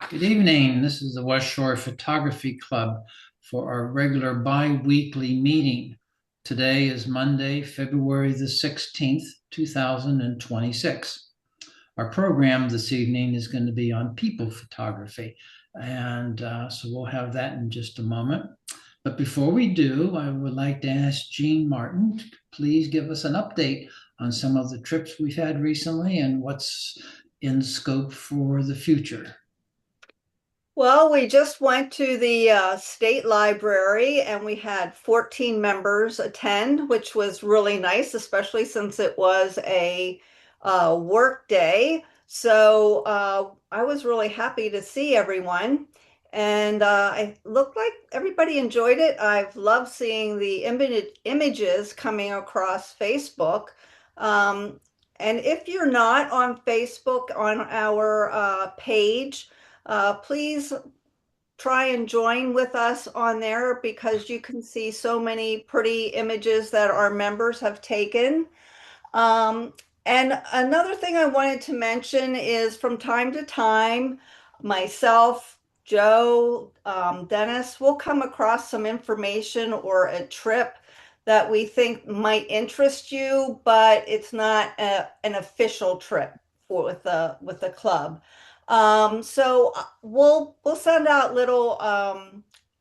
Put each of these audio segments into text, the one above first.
Good evening. This is the West Shore Photography Club for our regular bi-weekly meeting. Today is Monday, February the 16th, 2026. Our program this evening is going to be on people photography, and so we'll have that in just a moment. But before we do, I would like to ask Jean Martin to please give us an update on some of the trips we've had recently and what's in scope for the future. Well, we just went to the state library and we had 14 members attend, which was really nice, especially since it was a work day. So I was really happy to see everyone. And I looked like everybody enjoyed it. I've loved seeing the images coming across Facebook. Um, and if you're not on Facebook on our page, please try and join with us on there because you can see so many pretty images that our members have taken. Um, and another thing I wanted to mention is from time to time, myself, Joe, Dennis will come across some information or a trip that we think might interest you, but it's not an official trip with the club. So we'll send out little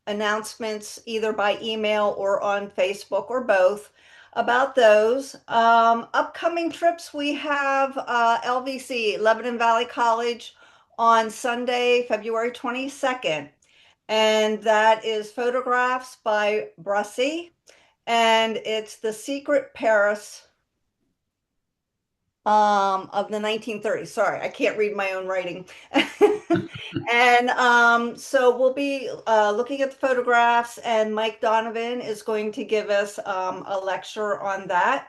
announcements either by email or on Facebook or both about those. Upcoming trips, we have LVC, Lebanon Valley College, on Sunday, February 22nd. And that is photographs by Brussi. And it's The Secret Paris of the 1930s. Sorry, I can't read my own writing. And so we'll be looking at the photographs, and Mike Donovan is going to give us a lecture on that.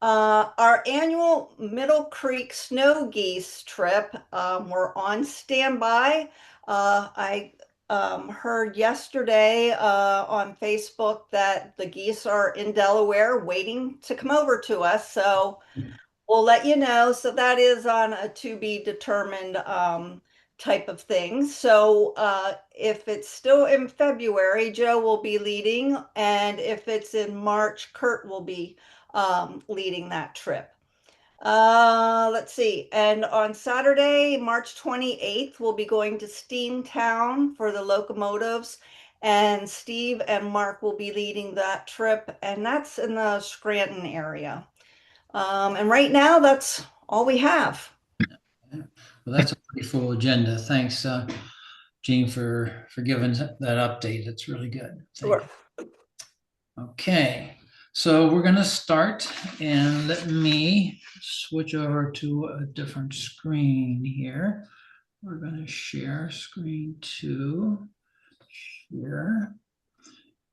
Our annual Middle Creek Snow Geese trip, we're on standby. I heard yesterday on Facebook that the geese are in Delaware waiting to come over to us. So we'll let you know. So that is on a to be determined type of thing. So if it's still in February, Joe will be leading. And if it's in March, Kurt will be leading that trip. Let's see. And on Saturday, March 28th, we'll be going to Steamtown for the locomotives. And Steve and Mark will be leading that trip. And that's in the Scranton area. And right now, that's all we have. Well, that's a pretty full agenda. Thanks, Jean, for giving that update. It's really good. Thank Sure. you. Okay, so we're going to start, and let me switch over to a different screen here. We're going to share screen two here,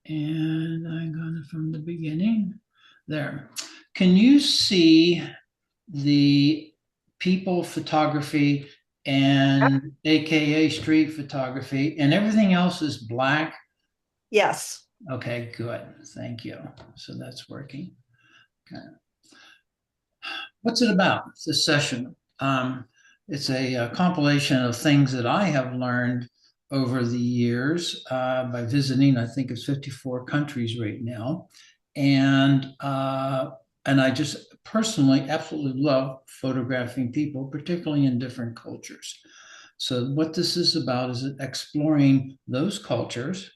and I'm going to from the beginning there. Can you see the people photography and AKA street photography, and everything else is black? Yes. Okay, good. Thank you. So that's working. Okay. What's it about? This session. It's a compilation of things that I have learned over the years by visiting. I think it's 54 countries right now, and I just personally absolutely love photographing people, particularly in different cultures. So what this is about is exploring those cultures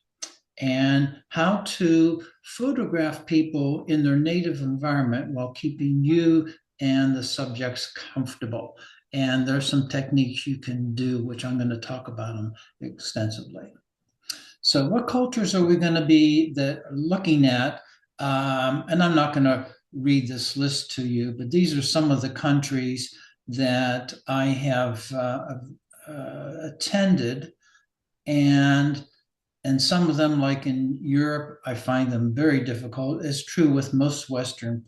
and how to photograph people in their native environment while keeping you and the subjects comfortable. And there's some techniques you can do, which I'm going to talk about them extensively. So, what cultures are we going to be looking at? And I'm not going to read this list to you, but these are some of the countries that I have attended, and some of them, like in Europe, I find them very difficult. It's true with most Western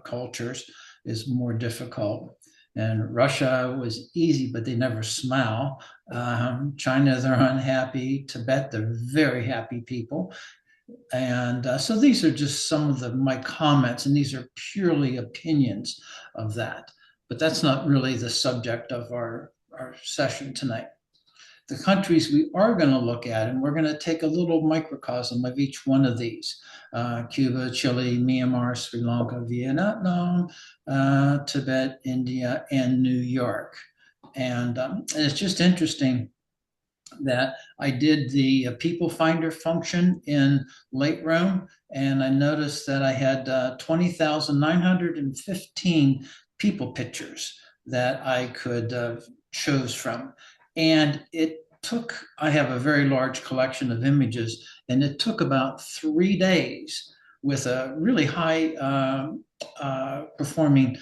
cultures, is more difficult. And Russia was easy, but they never smile. China, they're unhappy. Tibet, they're very happy people. And so these are just some of my comments, and these are purely opinions of that. But that's not really the subject of our session tonight. the countries we are going to look at, and we're going to take a little microcosm of each one of these: Cuba, Chile, Myanmar, Sri Lanka, Vietnam, Tibet, India, and New York. And it's just interesting that I did the people finder function in Lightroom, and I noticed that I had 20,915 people pictures that I could choose from. And it took, I have a very large collection of images, and it took about 3 days with a really high performing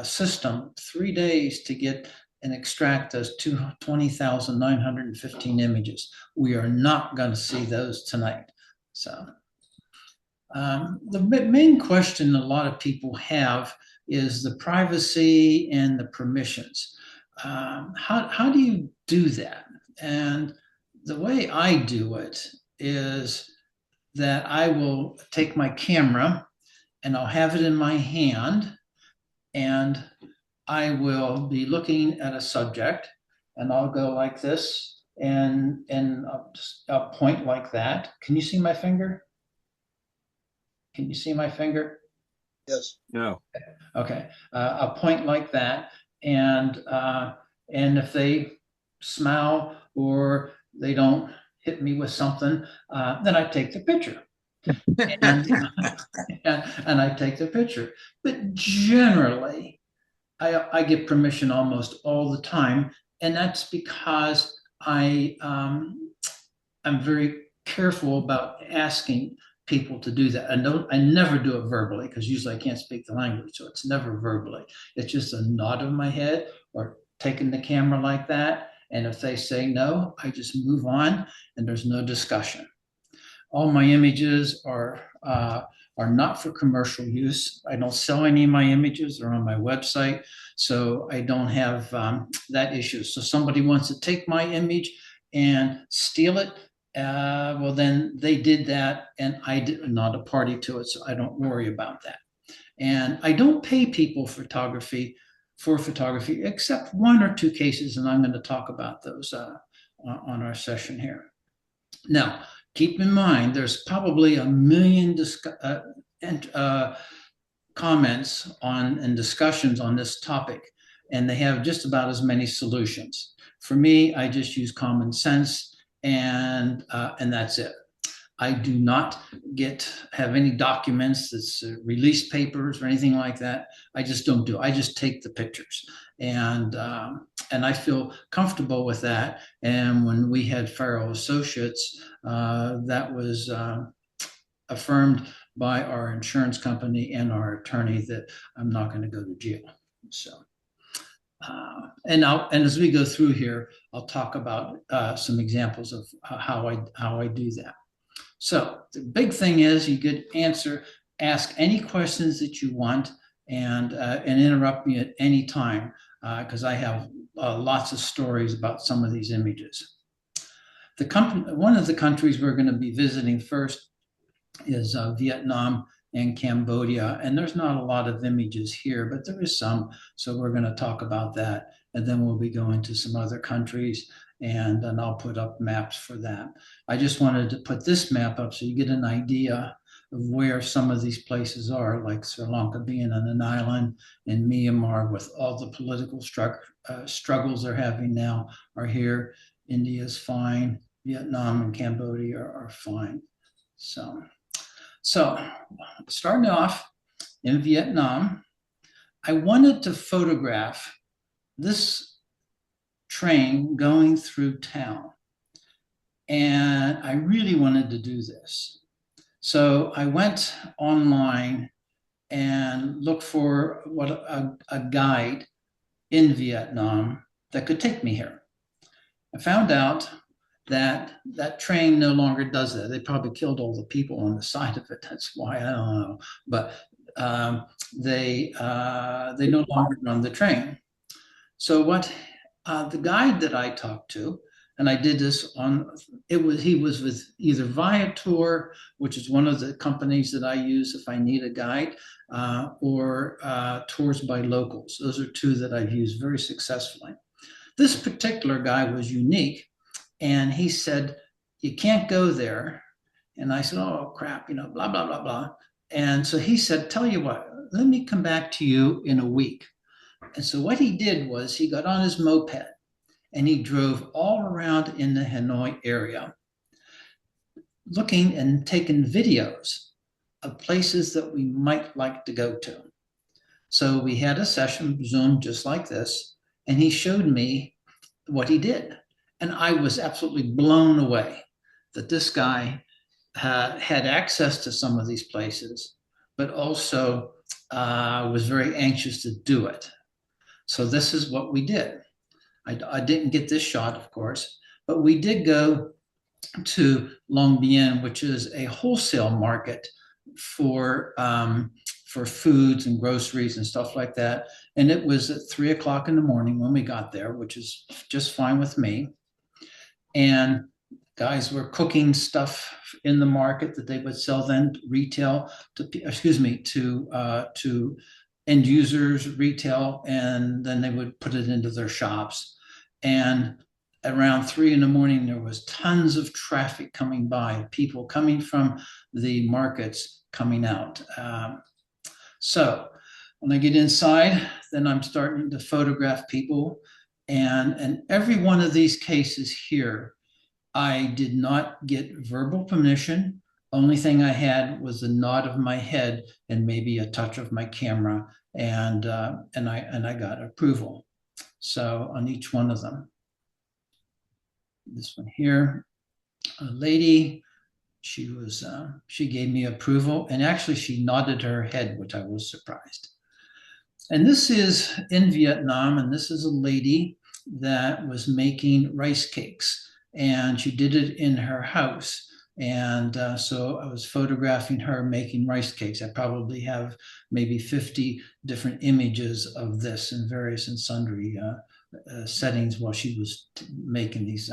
system, 3 days to get and extract those 20,915 images. We are not going to see those tonight. So the main question a lot of people have is the privacy and the permissions. How do you do that? And the way I do it is that I will take my camera and I'll have it in my hand, and I will be looking at a subject, and I'll go like this, and I'll point like that. Can you see my finger? Can you see my finger? Yes. No. Okay. I'll point like that, and if they smile or they don't hit me with something, then I take the picture. and, and I take the picture. But generally, I get permission almost all the time, and that's because I'm very careful about asking people to do that. I never do it verbally, because usually I can't speak the language, so it's never verbally. It's just a nod of my head or taking the camera like that. And if they say no, I just move on, and there's no discussion. All my images are not for commercial use. I don't sell any of my images. They're on my website, so I don't have that issue. So somebody wants to take my image and steal it, well, then they did that, and I did not a party to it, so I don't worry about that. And I don't pay people for photography, except one or two cases, and I'm going to talk about those on our session here. Now, keep in mind, there's probably 1 million comments on and discussions on this topic, and they have just about as many solutions. For me, I just use common sense, and that's it. I do not have any documents that's release papers or anything like that. I just don't do it. I just take the pictures, and I feel comfortable with that. And when we had Farrell Associates, that was affirmed by our insurance company and our attorney that I'm not going to go to jail. So, and as we go through here, I'll talk about some examples of how I do that. So the big thing is you could ask any questions that you want, and interrupt me at any time, because I have lots of stories about some of these images. One of the countries we're going to be visiting first is Vietnam and Cambodia, and there's not a lot of images here, but there is some, so we're going to talk about that, and then we'll be going to some other countries, and I'll put up maps for that. I just wanted to put this map up so you get an idea of where some of these places are, like Sri Lanka being on an island, and Myanmar with all the political struggles they're having now are here. India's fine. Vietnam and Cambodia are fine. So starting off in Vietnam, I wanted to photograph this train going through town, and I really wanted to do this. So I went online and looked for a guide in Vietnam that could take me here. I found out that train no longer does that. They probably killed all the people on the side of it. That's why, I don't know. But they no longer run the train. So the guide that I talked to, and I did this he was with either Viator, which is one of the companies that I use if I need a guide, or Tours by Locals. Those are two that I've used very successfully. This particular guy was unique And he said, you can't go there. And I said, oh, crap, blah, blah, blah, blah. And so he said, tell you what, let me come back to you in a week. And so what he did was he got on his moped and he drove all around in the Hanoi area, looking and taking videos of places that we might like to go to. So we had a session, Zoom, just like this, and he showed me what he did. And I was absolutely blown away that this guy had access to some of these places, but also was very anxious to do it. So this is what we did. I didn't get this shot, of course, but we did go to Long Bien, which is a wholesale market for foods and groceries and stuff like that. And it was at 3 o'clock in the morning when we got there, which is just fine with me. And guys were cooking stuff in the market that they would sell then retail to end users retail, and then they would put it into their shops. And around 3 in the morning, there was tons of traffic coming by, people coming from the markets coming out. So when I get inside, then I'm starting to photograph people. And every one of these cases here, I did not get verbal permission. Only thing I had was a nod of my head and maybe a touch of my camera, and I got approval. So on each one of them, this one here, a lady, she gave me approval, and actually she nodded her head, which I was surprised. And this is in Vietnam, and this is a lady that was making rice cakes, and she did it in her house. And so I was photographing her making rice cakes. I probably have maybe 50 different images of this in various and sundry settings while she was making these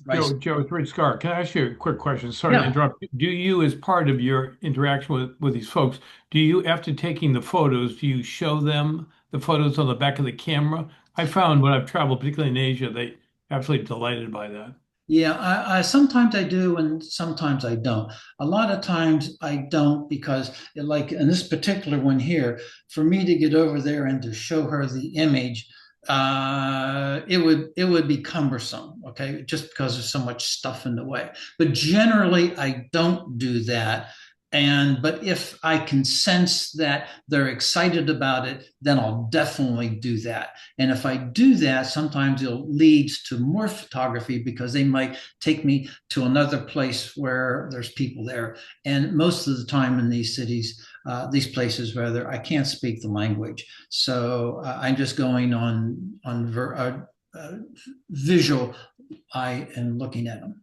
rice. Joe, it's Rich Scar. Can I ask you a quick question? Sorry to interrupt. Do you, as part of your interaction with these folks, do you, after taking the photos, do you show them the photos on the back of the camera? I found when I've traveled, particularly in Asia, they absolutely delighted by that. Yeah, I sometimes I do and sometimes I don't. A lot of times I don't because like in this particular one here, for me to get over there and to show her the image, it would be cumbersome, okay, just because there's so much stuff in the way. But generally I don't do that. But if I can sense that they're excited about it, then I'll definitely do that. And if I do that, sometimes it leads to more photography because they might take me to another place where there's people there. And most of the time in these cities, these places rather, I can't speak the language. So I'm just going on visual eye and looking at them.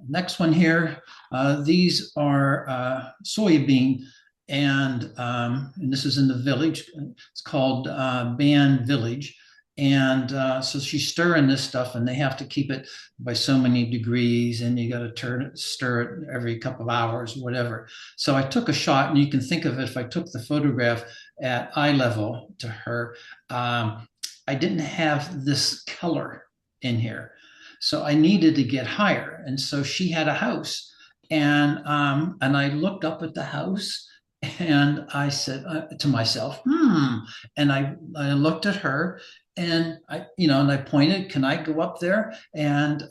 Next one here, these are soybean, and this is in the village. It's called Ban Village. And so she's stirring this stuff, and they have to keep it by so many degrees, and you got to stir it every couple of hours, whatever. So I took a shot, and you can think of it if I took the photograph at eye level to her, I didn't have this color in here. So I needed to get higher. And so she had a house. And I looked up at the house and I said to myself, And I looked at her and I pointed, can I go up there? And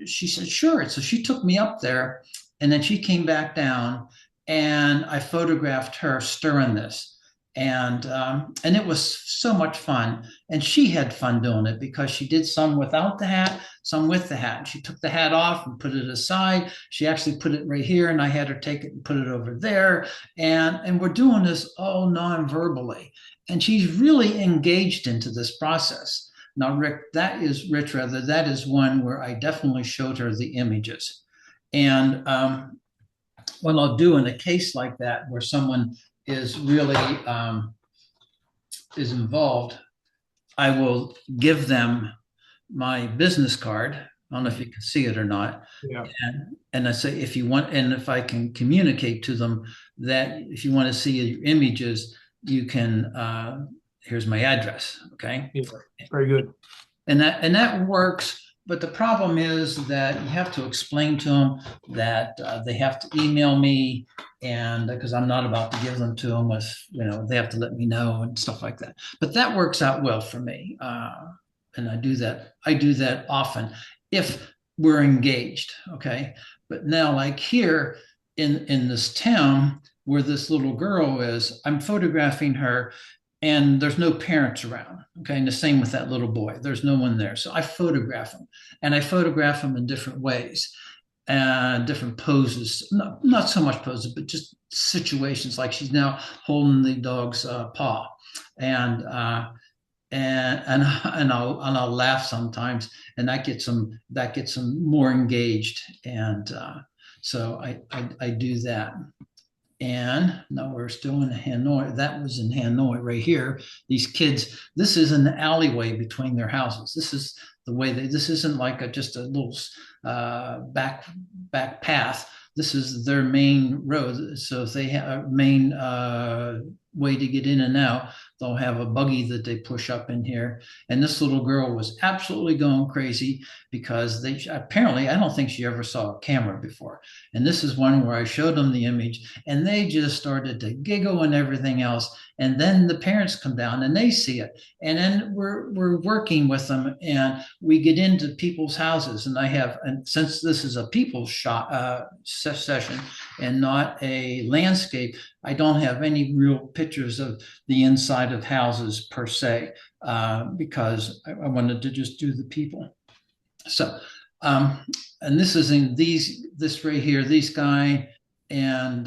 she said, sure. So she took me up there and then she came back down and I photographed her stirring this. And it was so much fun, and she had fun doing it because she did some without the hat, some with the hat. She took the hat off and put it aside. She actually put it right here, and I had her take it and put it over there. And we're doing this all non-verbally, and she's really engaged into this process. Now, that is one where I definitely showed her the images, and what I'll do in a case like that where someone is really is involved, I will give them my business card. I don't know if you can see it or not. Yeah. And I say, if you want, and if I can communicate to them that if you want to see your images, you can, here's my address. Okay. Yeah, very good. and that works. But the problem is that you have to explain to them that they have to email me, and because I'm not about to give them to them with, they have to let me know and stuff like that. But that works out well for me, and I do that. I do that often if we're engaged. Okay, but now like here in this town where this little girl is, I'm photographing her and there's no parents around. Okay. And the same with that little boy. There's no one there. So I photograph them, and I photograph them in different ways and different poses. Not so much poses, but just situations, like she's now holding the dog's paw. And, and I'll laugh sometimes, and that gets them more engaged. And so I do that. And now we're still in Hanoi. That was in Hanoi right here. These kids, this is an alleyway between their houses. This is the way this isn't like just a little back path. This is their main road. So if they have a main way to get in and out, they'll have a buggy that they push up in here. And this little girl was absolutely going crazy because apparently, I don't think she ever saw a camera before. And this is one where I showed them the image, and they just started to giggle and everything else. And then the parents come down and they see it. And then we're working with them, and we get into people's houses. And since this is a people's shot session and not a landscape, I don't have any real pictures of the inside of houses per se, because I wanted to just do the people. So, and this is in this right here, this guy, and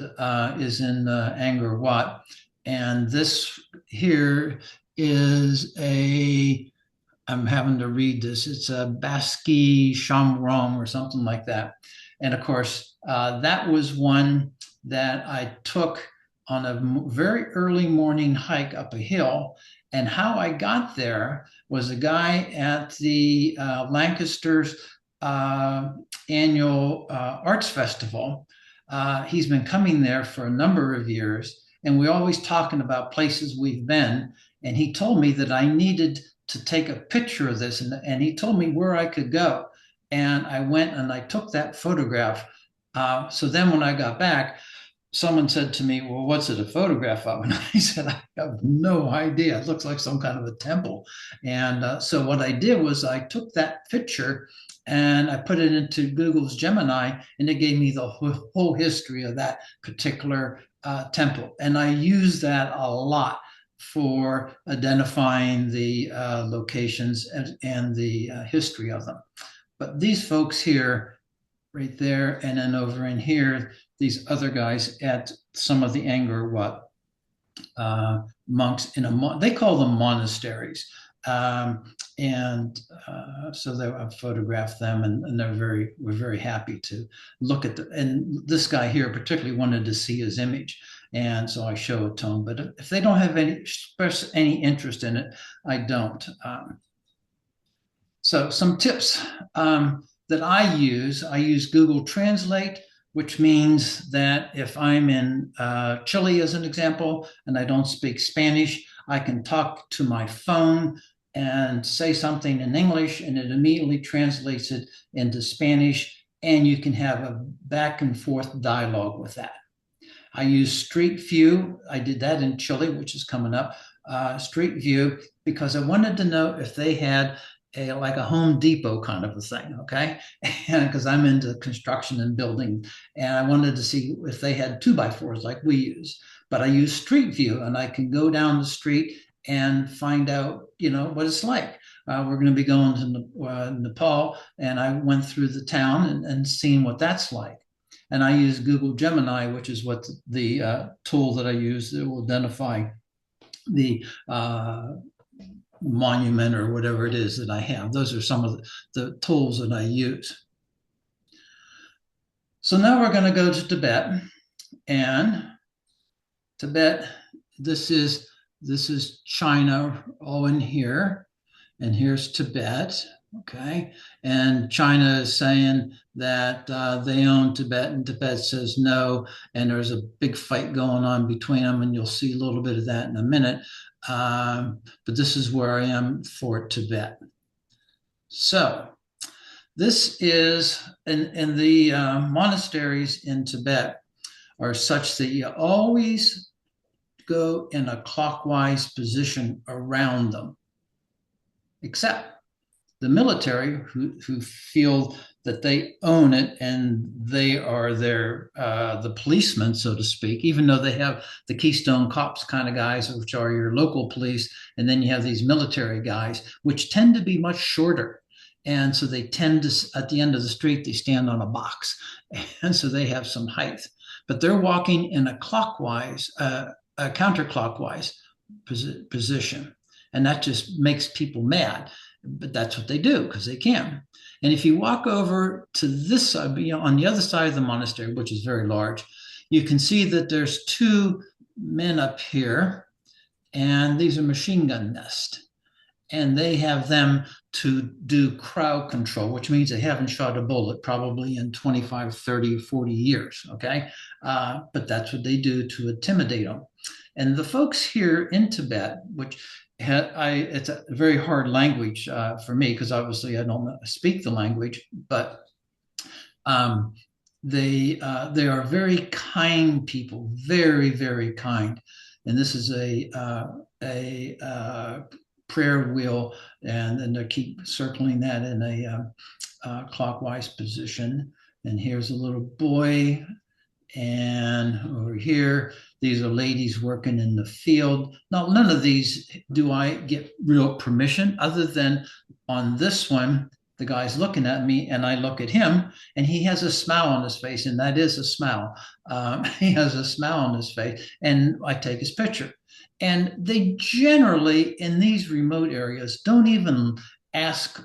is in Angkor Wat. And this here is I'm having to read this. It's a Baski Shamrom or something like that. And of course, that was one that I took on a very early morning hike up a hill. And how I got there was a guy at the Lancaster's annual arts festival. He's been coming there for a number of years, and we're always talking about places we've been. And he told me that I needed to take a picture of this, and he told me where I could go. And I went and I took that photograph. So then when I got back, someone said to me, well, what's it a photograph of? And I said, I have no idea. It looks like some kind of a temple. And so what I did was I took that picture and I put it into Google's Gemini, and it gave me the whole history of that particular temple. And I use that a lot for identifying the locations and the history of them. But these folks here, right there, and then over in here, these other guys at some of the Angkor Wat monks they call them monasteries. So I've photographed them, and we're very happy to look at and this guy here particularly wanted to see his image. And so I show it to them, but if they don't have express any interest in it, I don't. So some tips that I use Google Translate, which means that if I'm in Chile, as an example, and I don't speak Spanish, I can talk to my phone and say something in English, and it immediately translates it into Spanish, and you can have a back and forth dialogue with that. I use Street View. I did that in Chile, which is coming up, Street View, because I wanted to know if they had like a Home Depot kind of a thing, okay? Because I'm into construction and building, and I wanted to see if they had 2x4s like we use. But I use Street View, and I can go down the street and find out, what it's like. We're going to be going to Nepal, and I went through the town and seen what that's like. And I use Google Gemini, which is what the tool that I use that will identify the monument or whatever it is that I have. Those are some of the tools that I use. So now we're going to go to Tibet. And Tibet, this is China all in here. And here's Tibet. Okay. And China is saying that they own Tibet, and Tibet says no. And there's a big fight going on between them. And you'll see a little bit of that in a minute. But this is where I am for Tibet. So this is in the monasteries in Tibet are such that you always go in a clockwise position around them, except the military who feel that they own it and they are the policemen, so to speak, even though they have the Keystone Cops kind of guys, which are your local police, and then you have these military guys, which tend to be much shorter. And so they tend to, at the end of the street, they stand on a box. And so they have some height, but they're walking in a clockwise, a counterclockwise position. And that just makes people mad. But that's what they do because they can. And if you walk over to this side, on the other side of the monastery, which is very large, you can see that there's two men up here, and these are machine gun nests. And they have them to do crowd control, which means they haven't shot a bullet probably in 25, 30, 40 years, okay? But that's what they do to intimidate them. And the folks here in Tibet, which it's a very hard language for me because obviously I don't speak the language, but they are very kind people, very, very kind. And this is a prayer wheel, and then they keep circling that in a clockwise position. And here's a little boy, and over here, these are ladies working in the field. Now, none of these do I get real permission, other than on this one, the guy's looking at me and I look at him and he has a smile on his face, and that is a smile. He has a smile on his face, and I take his picture. And they generally, in these remote areas, don't even ask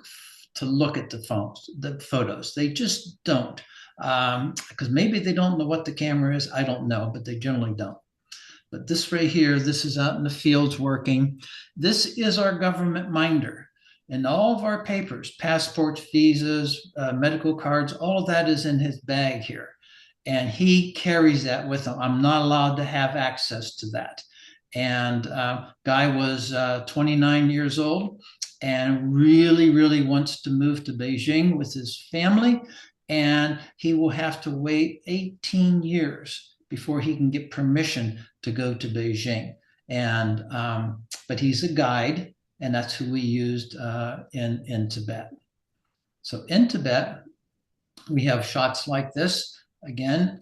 to look at the photos. They just don't. Because maybe they don't know what the camera is. I don't know, but they generally don't. But this right here, this is out in the fields working. This is our government minder. And all of our papers, passports, visas, medical cards, all of that is in his bag here. And he carries that with him. I'm not allowed to have access to that. And guy was 29 years old and really, really wants to move to Beijing with his family. And he will have to wait 18 years before he can get permission to go to Beijing. And but he's a guide, and that's who we used in Tibet. So in Tibet, we have shots like this. Again,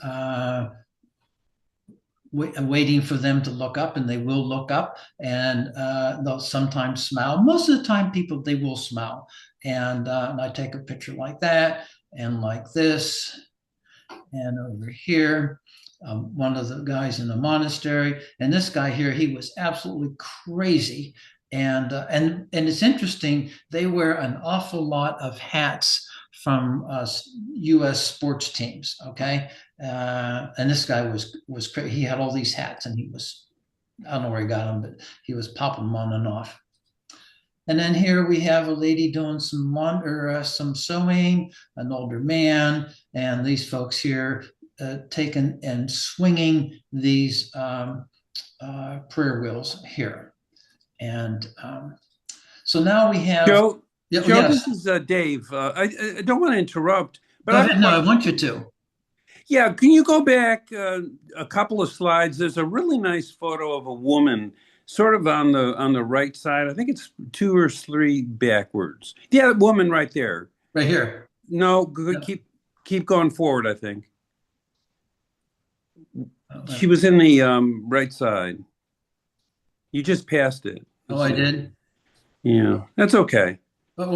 waiting for them to look up, and they will look up, and they'll sometimes smile. Most of the time, they will smile. And I take a picture like that, and like this, and over here, one of the guys in the monastery, and this guy here, he was absolutely crazy. And it's interesting, they wear an awful lot of hats from U.S. sports teams, okay? And this guy was crazy. He had all these hats, and I don't know where he got them, but he was popping them on and off. And then here we have a lady doing some sewing, an older man, and these folks here taking and swinging these prayer wheels here. And so now we have Joe. Yeah, Joe, yes. this is Dave. I don't want to interrupt, but I want you to. Yeah, can you go back a couple of slides? There's a really nice photo of a woman, sort of on the right side. I think it's 2 or 3 backwards. Yeah, that woman right there. Right here. No, Yeah. keep going forward. I think she was in the right side. You just passed it. Oh, I did. Yeah, that's okay. But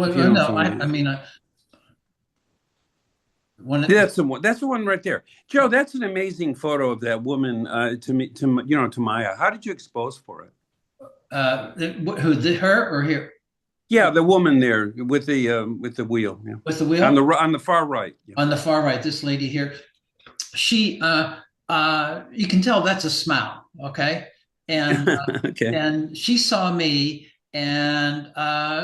That's the one. That's the one right there, Joe. That's an amazing photo of that woman. To Maya. How did you expose for it? Her or here? Yeah, the woman there with the wheel. Yeah. With the wheel on the far right. Yeah. On the far right, this lady here, she you can tell that's a smile, okay? And Okay. and she saw me, and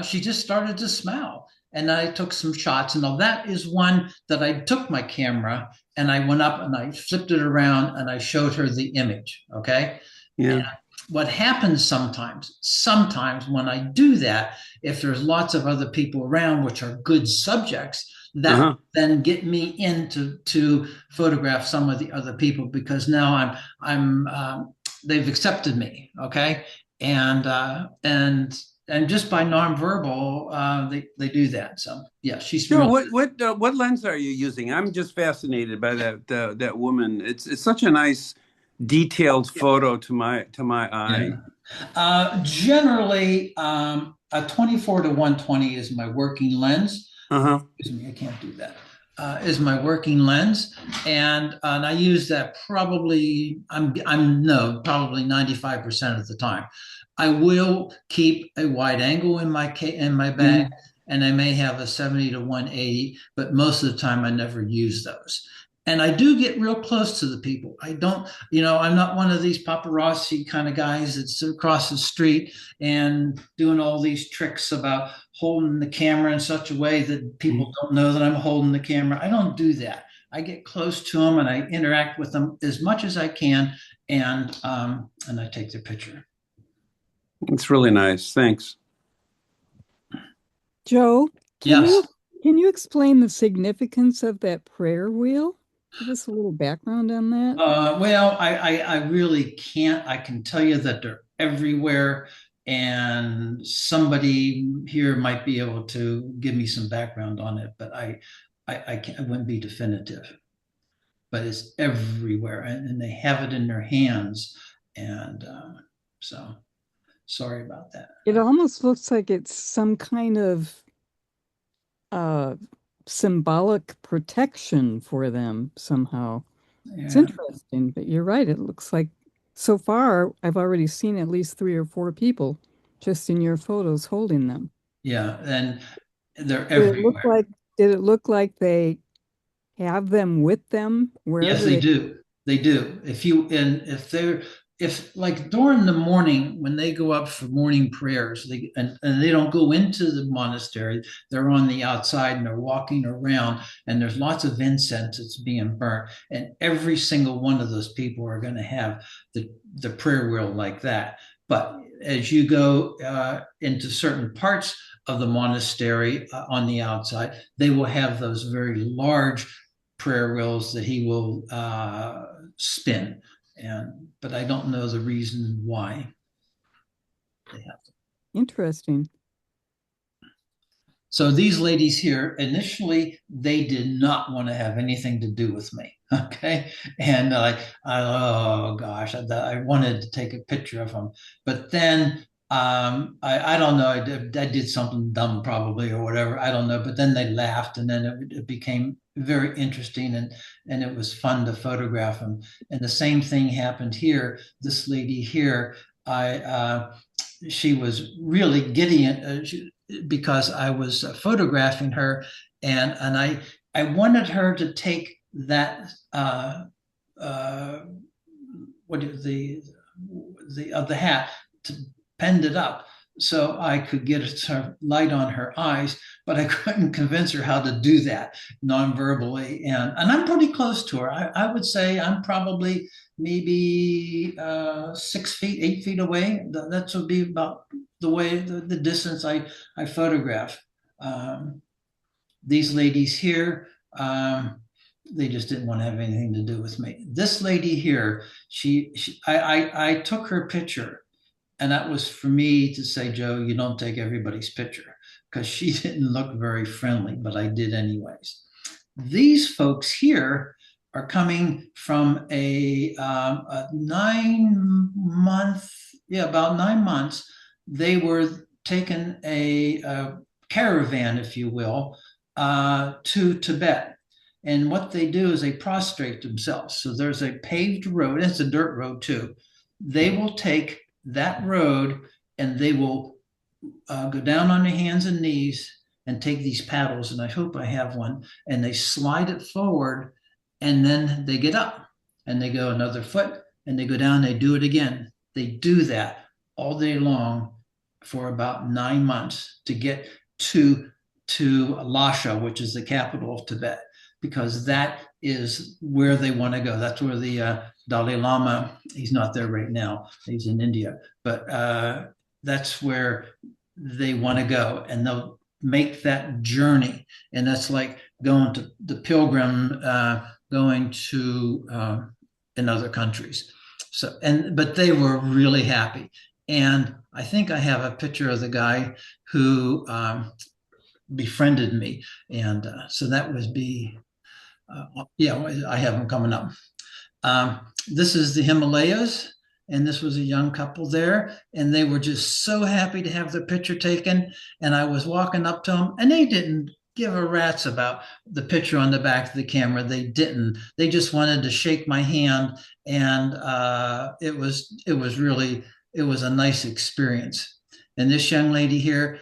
she just started to smile. And I took some shots, and that is one that I took my camera and I went up and I flipped it around and I showed her the image, okay? Yeah. And what happens sometimes when I do that, if there's lots of other people around, which are good subjects, that Uh-huh. then get me into to photograph some of the other people because now I'm they've accepted me, okay, and just by nonverbal, they do that. So yeah, she's Joe, real. what lens are you using? I'm just fascinated by that woman. It's such a nice detailed photo to my eye. Yeah. Generally, a 24 to 120 is my working lens. Uh-huh. Excuse me, I can't do that. Is my working lens, and I use that probably I'm no probably 95% of the time. I will keep a wide angle in my bag, Mhm. and I may have a 70 to 180, but most of the time I never use those. And I do get real close to the people. I don't, I'm not one of these paparazzi kind of guys that's across the street and doing all these tricks about holding the camera in such a way that people don't know that I'm holding the camera. I don't do that. I get close to them and I interact with them as much as I can, and I take their picture. It's really nice. Thanks. Joe, can Yes. you can you explain the significance of that prayer wheel? Give us a little background on that. Well, I really can't. I can tell you that they're everywhere, and somebody here might be able to give me some background on it, but I can't, I wouldn't be definitive. But it's everywhere, and they have it in their hands, and so sorry about that. It almost looks like it's some kind of uh symbolic protection for them somehow. It's Yeah, interesting, but you're right. It looks like so far I've already seen at least 3 or 4 people just in your photos holding them. yeah, and they're Did it look everywhere. like did it look like they have them with them Yes, wherever they they do. They do. If they're if like during the morning when they go up for morning prayers, and they don't go into the monastery, they're on the outside and they're walking around, and there's lots of incense that's being burnt, and every single one of those people are going to have the prayer wheel like that. But as you go into certain parts of the monastery on the outside, they will have those very large prayer wheels that he will spin. But I don't know the reason why they have them. interesting. So these ladies here, initially, they did not want to have anything to do with me. Okay. And oh gosh, I wanted to take a picture of them. But then I don't know, I did something dumb probably or whatever. I don't know. But then they laughed, and then it became very interesting, and it was fun to photograph them. And the same thing happened here. This lady here, she was really giddy, because I was photographing her, and I wanted her to take that what is the of the hat, to bend it up so I could get a light on her eyes, but I couldn't convince her how to do that non-verbally. And I'm pretty close to her. I would say I'm probably maybe 6 feet, 8 feet away. That would be about the distance I photograph. These ladies here, they just didn't want to have anything to do with me. This lady here, I took her picture, and that was for me to say, Joe, you don't take everybody's picture, because she didn't look very friendly, but I did anyways. These folks here are coming from a 9 month, yeah, about 9 months. They were taking a caravan, if you will, to Tibet. And what they do is they prostrate themselves. So there's a paved road, it's a dirt road too. They will take that road, and they will go down on their hands and knees and take these paddles. And I hope I have one. And they slide it forward, and then they get up and they go another foot, and they go down, they do it again. They do that all day long for about 9 months to get to Lhasa, which is the capital of Tibet. because that is where they want to go. That's where the Dalai Lama, he's not there right now, he's in India, but that's where they want to go, and they'll make that journey. And that's like going to the pilgrim, going to in other countries. So, but they were really happy. And I think I have a picture of the guy who befriended me. And so that would be, yeah, I have him coming up. This is the Himalayas, and this was a young couple there, and they were just so happy to have their picture taken. And I was walking up to them, and they didn't give a rat's about the picture on the back of the camera. They didn't. They just wanted to shake my hand, and it was a nice experience. And this young lady here,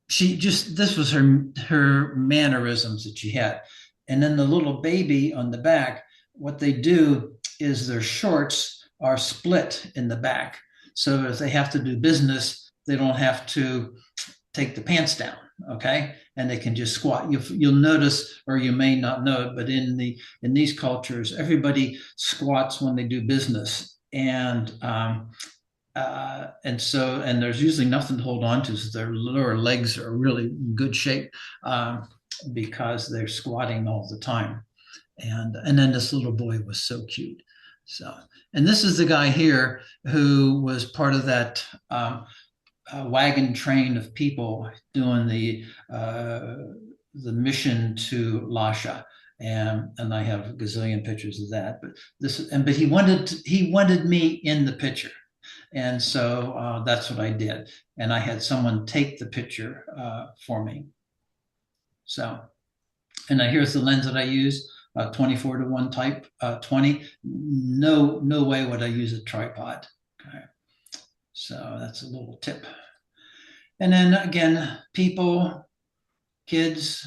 this was her mannerisms that she had. And then the little baby on the back, what they do is their shorts are split in the back. So if they have to do business, they don't have to take the pants down, okay? And they can just squat. You'll notice, or you may not know it, but in these cultures, everybody squats when they do business. And there's usually nothing to hold on to, so their lower legs are really in good shape because they're squatting all the time. And then this little boy was so cute. So, and this is the guy here who was part of that wagon train of people doing the mission to Lhasa. And I have a gazillion pictures of that. But he wanted me in the picture. And so that's what I did. And I had someone take the picture for me. So, and now here's the lens that I use, 24-1 type 20. No way would I use a tripod. Okay. So that's a little tip. And then again, people, kids,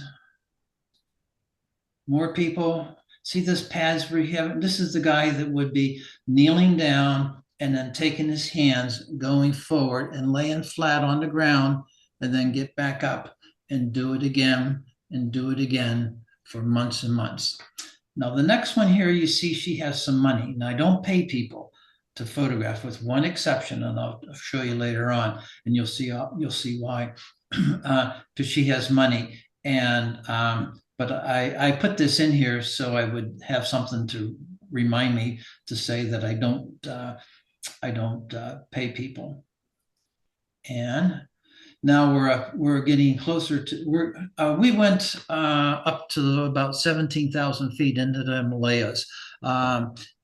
more people. See this pads where you have, this is the guy that would be kneeling down and then taking his hands, going forward and laying flat on the ground, and then get back up and do it again and do it again for months and months. Now, the next one here, you see she has some money. Now, I don't pay people to photograph, with one exception, and I'll show you later on, and you'll see why, because she has money. And but I put this in here so I would have something to remind me to say that I don't pay people. And now we're getting closer to, we went up to about 17,000 feet into the Himalayas.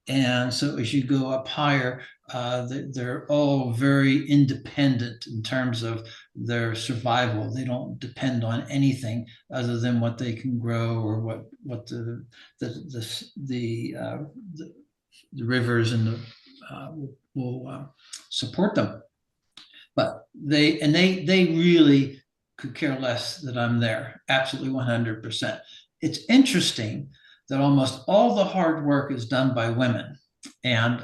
And so as you go up higher, they're all very independent in terms of their survival. They don't depend on anything other than what they can grow, or what the rivers and will support them. But they really could care less that I'm there. Absolutely 100%. It's interesting that almost all the hard work is done by women, and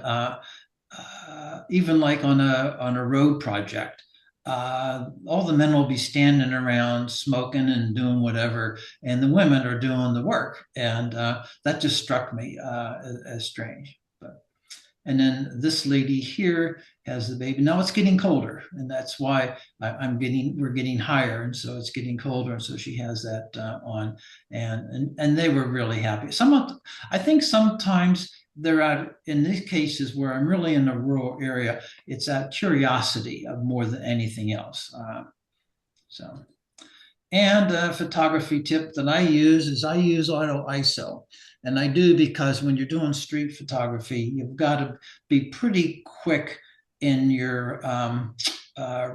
even like on a road project, all the men will be standing around smoking and doing whatever, and the women are doing the work, and that just struck me as strange. And then this lady here has the baby. Now it's getting colder, and that's why we're getting higher, and so it's getting colder, and so she has that on, and they were really happy. I think sometimes they're out, in these cases where I'm really in a rural area, it's out curiosity of more than anything else. And a photography tip that I use is I use auto ISO. And I do because when you're doing street photography, you've got to be pretty quick in your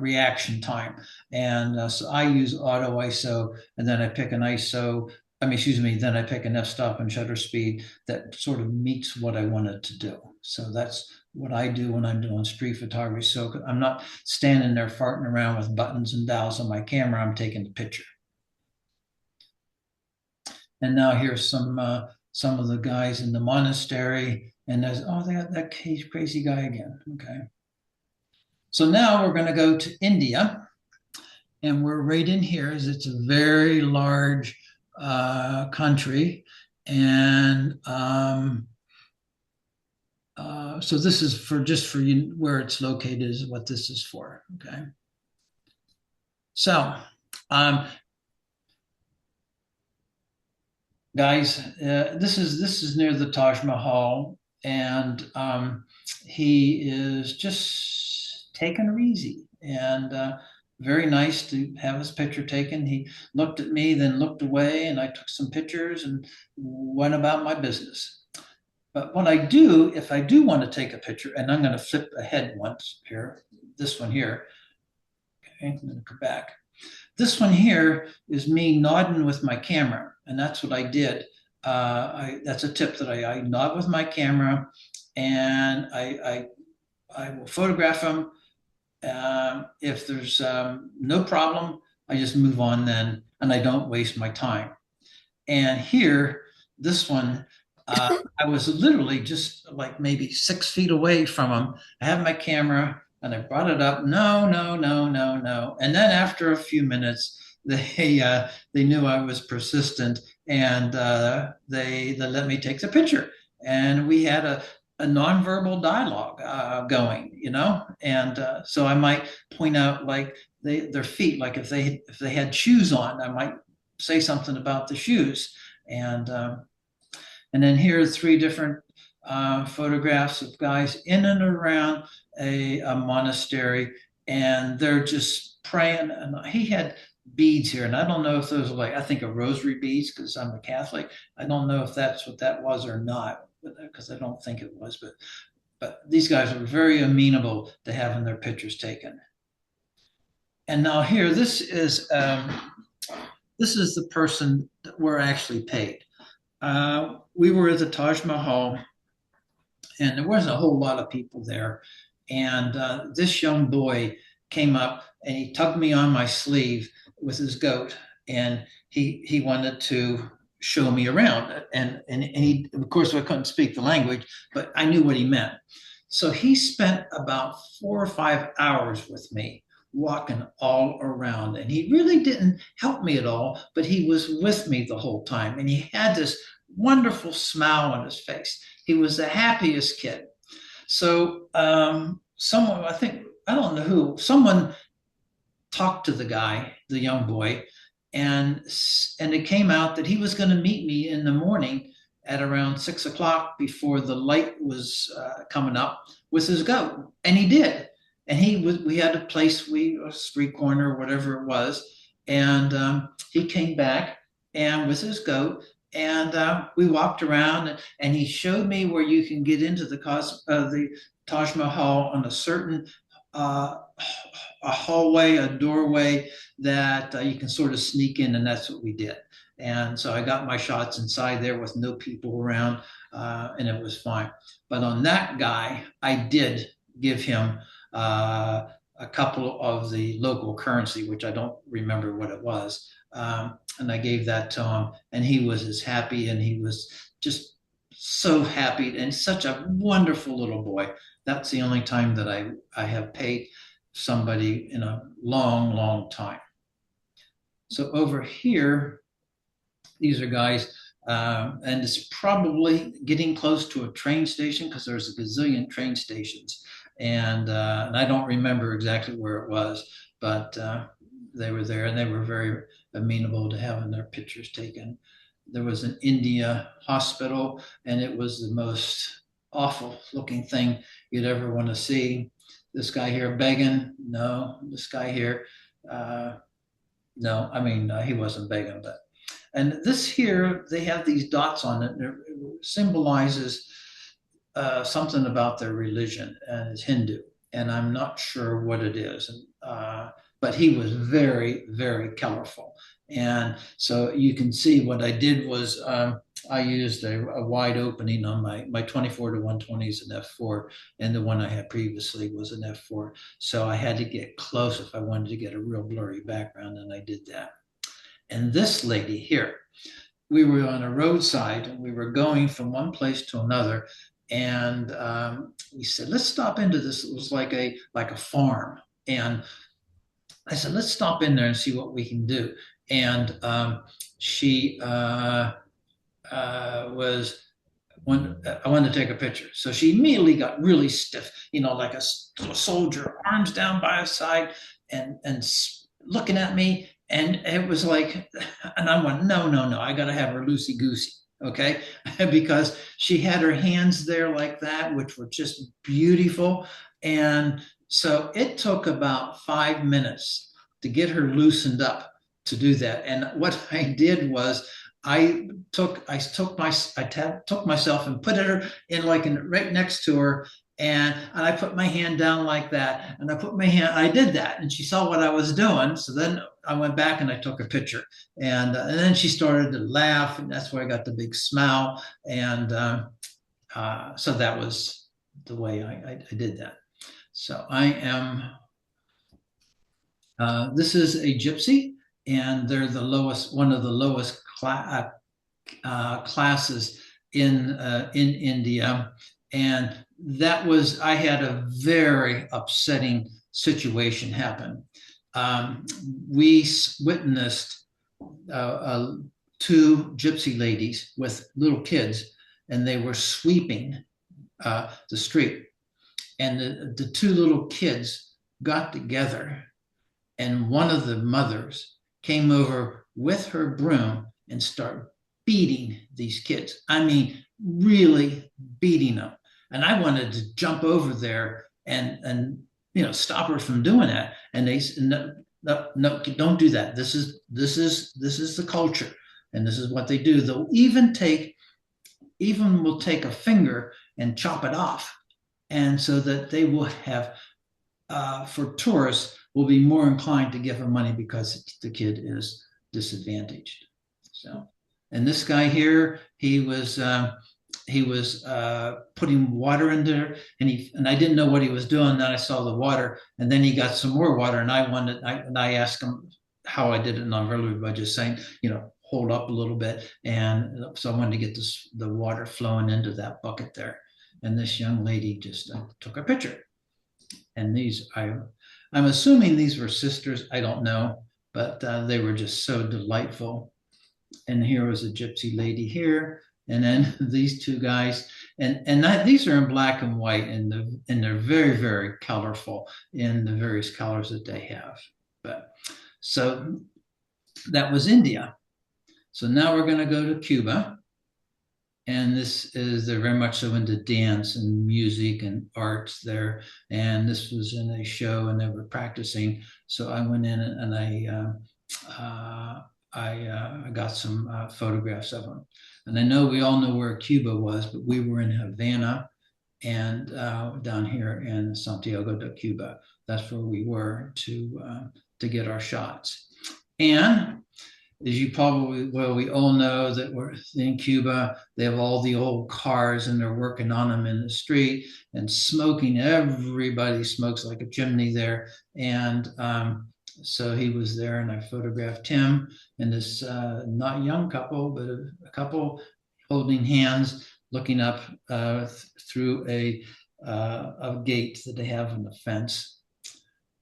reaction time. And so I use auto ISO, and then I pick an then I pick an f-stop and shutter speed that sort of meets what I wanted to do. So that's what I do when I'm doing street photography. So I'm not standing there farting around with buttons and dials on my camera, I'm taking the picture. And now here's some of the guys in the monastery, and they got that crazy guy again. Okay. So now we're going to go to India, And we're right in here, as it's a very large country. And so this is for just for you where it's located is what this is for. Okay. So, guys, this is near the Taj Mahal, and he is just taking her easy and very nice to have his picture taken. He looked at me, then looked away, and I took some pictures and went about my business. But what I do, if I do want to take a picture, and I'm going to flip ahead once here, this one here. Okay, I'm going to go back. This one here is me nodding with my camera, and that's what I did. That's a tip that I nod with my camera, and I will photograph them. If there's no problem, I just move on then, and I don't waste my time. And here, this one, I was literally just like maybe 6 feet away from him. I have my camera and I brought it up. No, no, no, no, no. And then after a few minutes, they knew I was persistent and they let me take the picture. And we had a nonverbal dialogue going, you know. And so I might point out like their feet, like if they had shoes on, I might say something about the shoes. And then here are 3 different photographs of guys in and around a monastery, and they're just praying. And he had beads here, and I don't know if those are like, I think, a rosary beads because I'm a Catholic. I don't know if that's what that was or not, because I don't think it was. But these guys are very amenable to having their pictures taken. And now here, this is the person that we're actually paid. We were at the Taj Mahal, and there wasn't a whole lot of people there. And this young boy came up and he tugged me on my sleeve with his goat, and he wanted to show me around. And he, of course, I couldn't speak the language, but I knew what he meant. So he spent about 4 or 5 hours with me, walking all around, and he really didn't help me at all, but he was with me the whole time, and he had this wonderful smile on his face. He was the happiest kid. So someone, I think, I don't know who, someone talked to the guy, the young boy, and it came out that he was going to meet me in the morning at around 6 o'clock before the light was coming up with his goat, and he did. And we had a place, a street corner, whatever it was. And he came back and with his goat, and we walked around, and he showed me where you can get into the Taj Mahal on a certain a hallway, a doorway that you can sort of sneak in, and that's what we did. And so I got my shots inside there with no people around, and it was fine. But on that guy, I did give him a couple of the local currency, which I don't remember what it was. And I gave that to him, and he was as happy, and he was just so happy, and such a wonderful little boy. That's the only time that I have paid somebody in a long, long time. So over here, these are guys, and it's probably getting close to a train station because there's a gazillion train stations. And I don't remember exactly where it was, but they were there, and they were very amenable to having their pictures taken. There was an India hospital, and it was the most awful looking thing you'd ever want to see. This guy here begging, no. This guy here, no. I mean, he wasn't begging, but. And this here, they have these dots on it, and it symbolizes something about their religion, and it's Hindu, and I'm not sure what it is. But he was very, very colorful. And so you can see what I did was I used a wide opening on my 24 to 120s and f4, and the one I had previously was an f4. So I had to get close if I wanted to get a real blurry background, and I did that. And this lady here, we were on a roadside, and we were going from one place to another. And we said, let's stop into this. It was like a farm. And I said, let's stop in there and see what we can do. And she was when I wanted to take a picture. So she immediately got really stiff, like a soldier, arms down by his side and looking at me. And it was like, and I went, no, I got to have her loosey goosey. Okay. Because she had her hands there like that, which were just beautiful. And so it took about 5 minutes to get her loosened up to do that. And what I did was I took myself and put her in right next to her, and I put my hand down like that, and I did that, and she saw what I was doing. So then I went back and I took a picture, and then she started to laugh, and that's where I got the big smile, and so that was the way I did that. So I am. This is a gypsy, and they're one of the lowest classes in India, and I had a very upsetting situation happen. We witnessed two gypsy ladies with little kids, and they were sweeping the street, and the two little kids got together, and one of the mothers came over with her broom and started beating these kids. I mean, really beating them. And I wanted to jump over there and stop her from doing that. And they said, no, don't do that. This is the culture, and this is what they do. They'll even will take a finger and chop it off, and so that they will have for tourists will be more inclined to give them money because the kid is disadvantaged. So, and this guy here, he was putting water in there, and I didn't know what he was doing. Then I saw the water, and then he got some more water, and I asked him how I did it non-verbally by just saying, hold up a little bit, and so I wanted to get the water flowing into that bucket there. And this young lady just took a picture, and I'm assuming these were sisters. I don't know, but they were just so delightful. And here was a gypsy lady here, and then these two guys, and these are in black and white, and they're very, very colorful in the various colors that they have. But so that was India. So now we're going to go to Cuba. And they're very much so into dance and music and arts there. And this was in a show, and they were practicing. So I went in and I got some photographs of them. And I know we all know where Cuba was, but we were in Havana and down here in Santiago de Cuba. That's where we were to get our shots. And as you we all know that we're in Cuba, they have all the old cars, and they're working on them in the street and smoking. Everybody smokes like a chimney there. And so he was there, and I photographed him and this not young couple, but a couple holding hands, looking up through a gate that they have in the fence.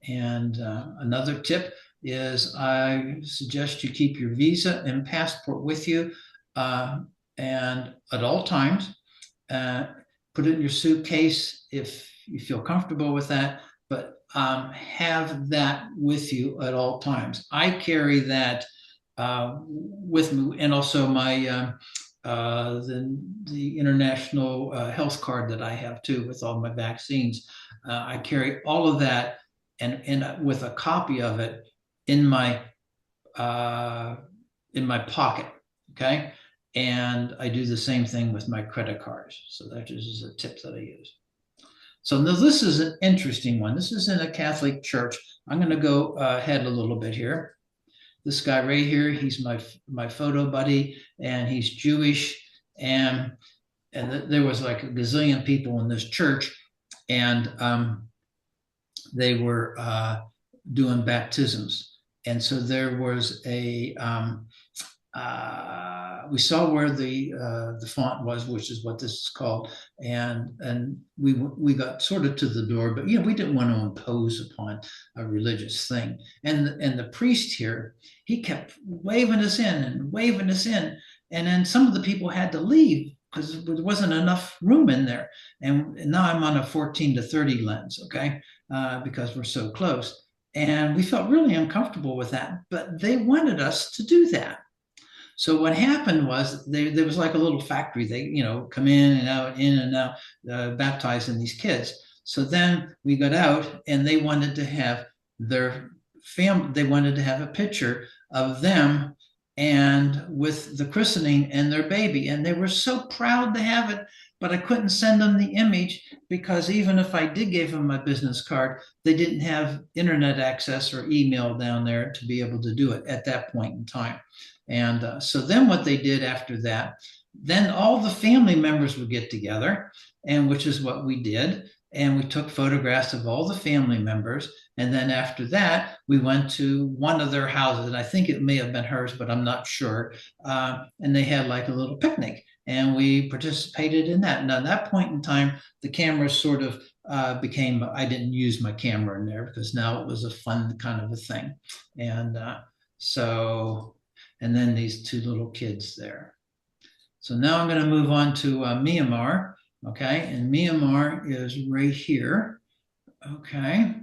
And another tip is I suggest you keep your visa and passport with you, and at all times. Put it in your suitcase if you feel comfortable with that, but have that with you at all times. I carry that with me, and also my the international health card that I have too, with all my vaccines. I carry all of that, and with a copy of it in my pocket. Okay. And I do the same thing with my credit cards. So that is a tip that I use. So now this is an interesting one. This is in a Catholic church. I'm going to go ahead a little bit here. This guy right here, he's my photo buddy, and he's Jewish. And there was like a gazillion people in this church, and they were doing baptisms. And so there was a we saw where the font was, which is what this is called, and we got sort of to the door, but we didn't want to impose upon a religious thing. And the priest here, he kept waving us in and waving us in, and then some of the people had to leave because there wasn't enough room in there. And now I'm on a 14-30 lens, okay, because we're so close. And we felt really uncomfortable with that, but they wanted us to do that. So what happened was there was like a little factory. They, come in and out, baptizing these kids. So then we got out, and they wanted to have their family. They wanted to have a picture of them and with the christening and their baby, and they were so proud to have it. But I couldn't send them the image because even if I did give them my business card, they didn't have internet access or email down there to be able to do it at that point in time. And so then what they did after that, then all the family members would get together, and which is what we did. And we took photographs of all the family members. And then after that, we went to one of their houses. And I think it may have been hers, but I'm not sure. And they had like a little picnic, and we participated in that. And at that point in time, the camera sort of became, I didn't use my camera in there because now it was a fun kind of a thing. And and then these two little kids there. So now I'm going to move on to Myanmar. Okay, and Myanmar is right here. Okay,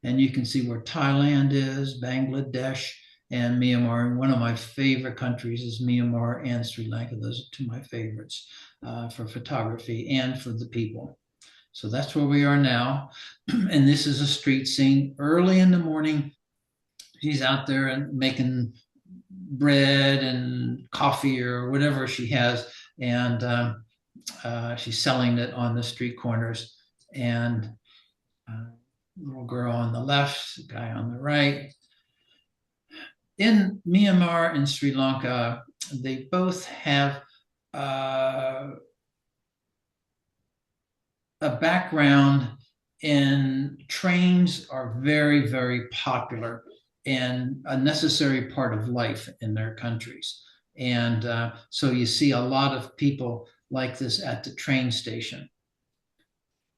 and you can see where Thailand is, Bangladesh, and Myanmar. And one of my favorite countries is Myanmar and Sri Lanka. Those are two of my favorites for photography and for the people. So that's where we are now. And this is a street scene early in the morning. She's out there and making bread and coffee or whatever she has, and she's selling it on the street corners. And little girl on the left, guy on the right. In Myanmar and Sri Lanka, they both have a background in trains are very, very popular and a necessary part of life in their countries. And so you see a lot of people like this at the train station.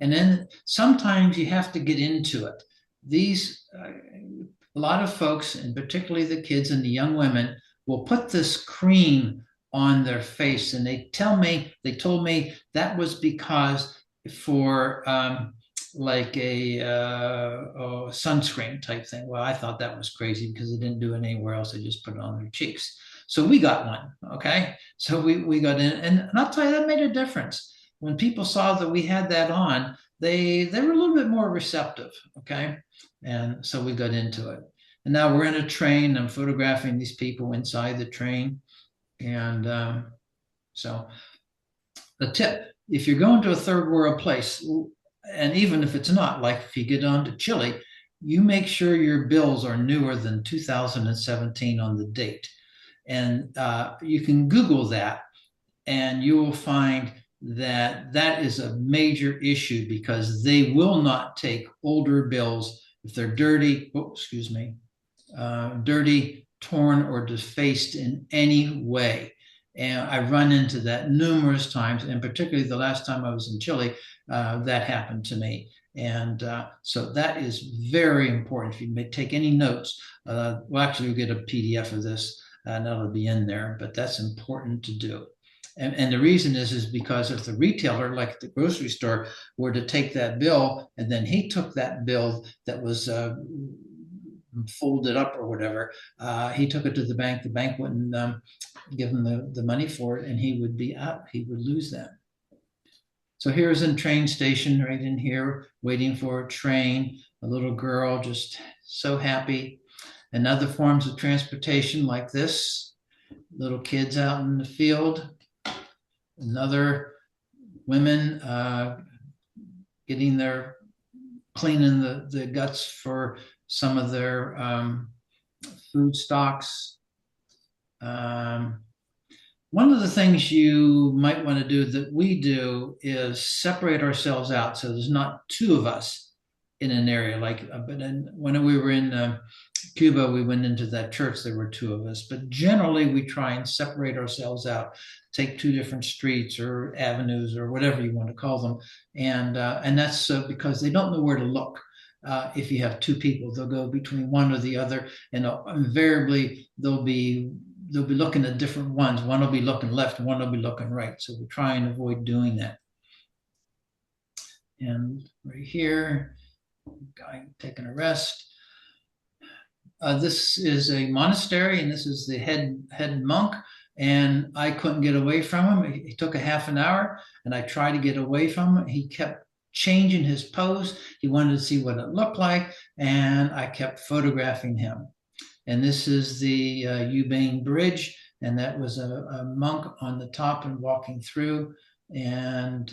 And then sometimes you have to get into it. These, a lot of folks, and particularly the kids and the young women, will put this cream on their face. And they told me that was because for like a sunscreen type thing. Well, I thought that was crazy because they didn't do it anywhere else. They just put it on their cheeks. So we got one, okay? So we got in, and I'll tell you, that made a difference. When people saw that we had that on, they were a little bit more receptive, okay? And so we got into it. And now we're in a train. I'm photographing these people inside the train. And so the tip, if you're going to a third world place, and even if it's not, like if you get on to Chile, you make sure your bills are newer than 2017 on the date. And you can Google that, and you will find that that is a major issue because they will not take older bills if they're dirty, dirty, torn, or defaced in any way. And I run into that numerous times, and particularly the last time I was in Chile, that happened to me. And so that is very important. If you may take any notes, well, actually, you'll get a PDF of this, and that'll be in there, but that's important to do. And the reason is because if the retailer, like the grocery store, were to take that bill, and then he took that bill that was folded up or whatever, he took it to the bank wouldn't give him the money for it, and he would be out, he would lose that. So here's a train station right in here, waiting for a train, a little girl just so happy. And other forms of transportation like this, little kids out in the field, another women cleaning the guts for some of their food stocks. One of the things you might want to do that we do is separate ourselves out so there's not two of us in an area. Like, but when we were in Cuba, we went into that church, there were two of us, but generally we try and separate ourselves out, take two different streets or avenues or whatever you want to call them. And that's because they don't know where to look. If you have two people, they'll go between one or the other, and invariably they'll be looking at different ones. One will be looking left, and one will be looking right. So we try and avoid doing that. And right here, guy taking a rest. This is a monastery, and this is the head monk. And I couldn't get away from him. He took a half an hour, and I tried to get away from him. He kept changing his pose. He wanted to see what it looked like, and I kept photographing him. And this is the Ubain Bridge, and that was a monk on the top and walking through. And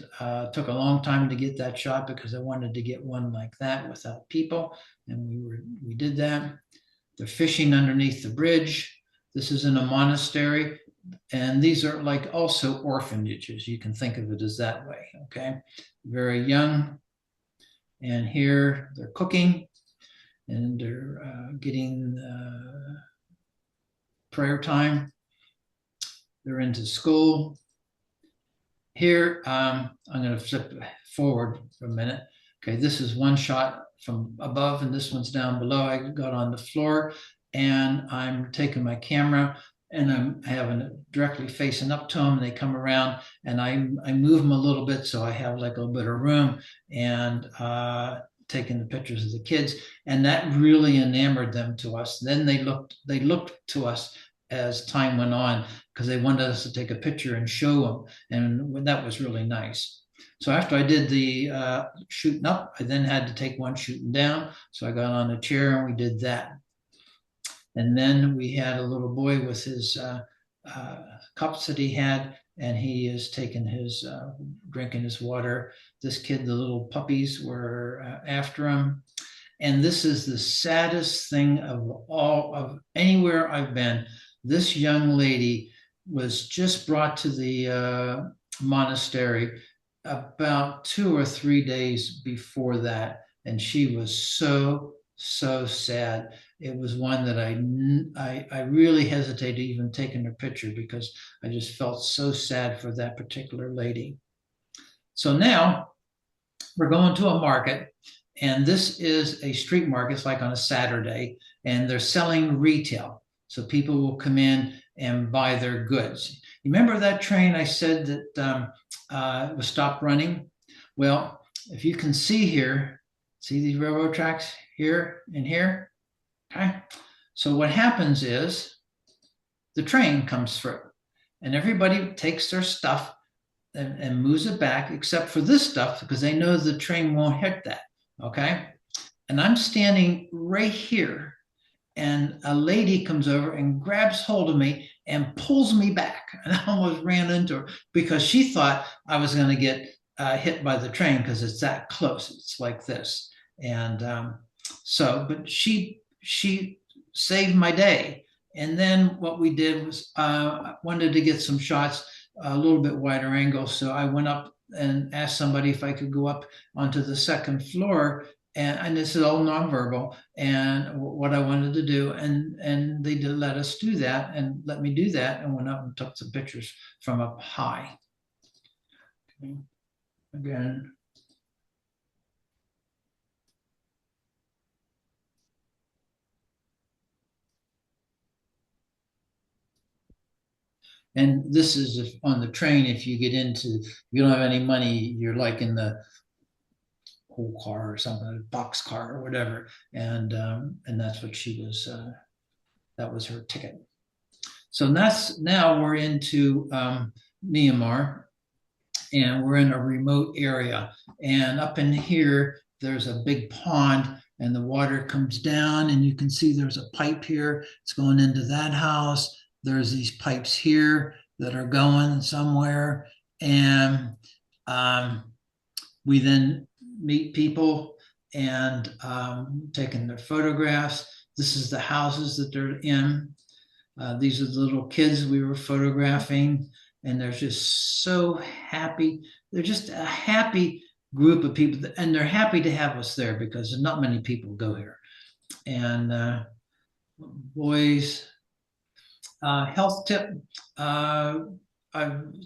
took a long time to get that shot because I wanted to get one like that without people, and we did that. They're fishing underneath the bridge. This is in a monastery, and these are like also orphanages. You can think of it as that way, okay? Very young, and here they're cooking, and they're getting prayer time. They're into school. Here, I'm going to flip forward for a minute. Okay, this is one shot from above, and this one's down below. I got on the floor, and I'm taking my camera, and I'm having it directly facing up to them. They come around, and I move them a little bit so I have like a little bit of room, and taking the pictures of the kids, and that really enamored them to us. Then they looked to us as time went on because they wanted us to take a picture and show them, and that was really nice. So after I did the shooting up, I then had to take one shooting down. So I got on a chair and we did that. And then we had a little boy with his cups that he had, and he is taking his drinking his water. This kid, the little puppies were after him. And this is the saddest thing of anywhere I've been. This young lady was just brought to the monastery about 2 or 3 days before that, and she was so sad. It was one that I really hesitated even taking her picture because I just felt so sad for that particular lady. So now we're going to a market, and this is a street market. It's like on a Saturday, and they're selling retail. So people will come in and buy their goods. You remember that train I said that was stopped running? Well, if you can see here, see these railroad tracks here and here? Okay. So what happens is the train comes through, and everybody takes their stuff and moves it back, except for this stuff, because they know the train won't hit that. Okay. And I'm standing right here, and a lady comes over and grabs hold of me and pulls me back. And I almost ran into her because she thought I was going to get hit by the train because it's that close. It's like this. And but she saved my day. And then what we did was wanted to get some shots a little bit wider angle. So I went up and asked somebody if I could go up onto the second floor. And this is all nonverbal, and what I wanted to do, and they did let us do that and let me do that, and went up and took some pictures from up high. Okay. Again. And this is on the train. If you get into, if you don't have any money, you're like in the whole car or something, a box car or whatever, and that's what she was. That was her ticket. So now we're into Myanmar, and we're in a remote area. And up in here, there's a big pond, and the water comes down, and you can see there's a pipe here. It's going into that house. There's these pipes here that are going somewhere, and we then meet people and taking their photographs. This is the houses that they're in. These are the little kids we were photographing, and they're just so happy. They're just a happy group of people, and they're happy to have us there because not many people go here. And boys. Health tip. I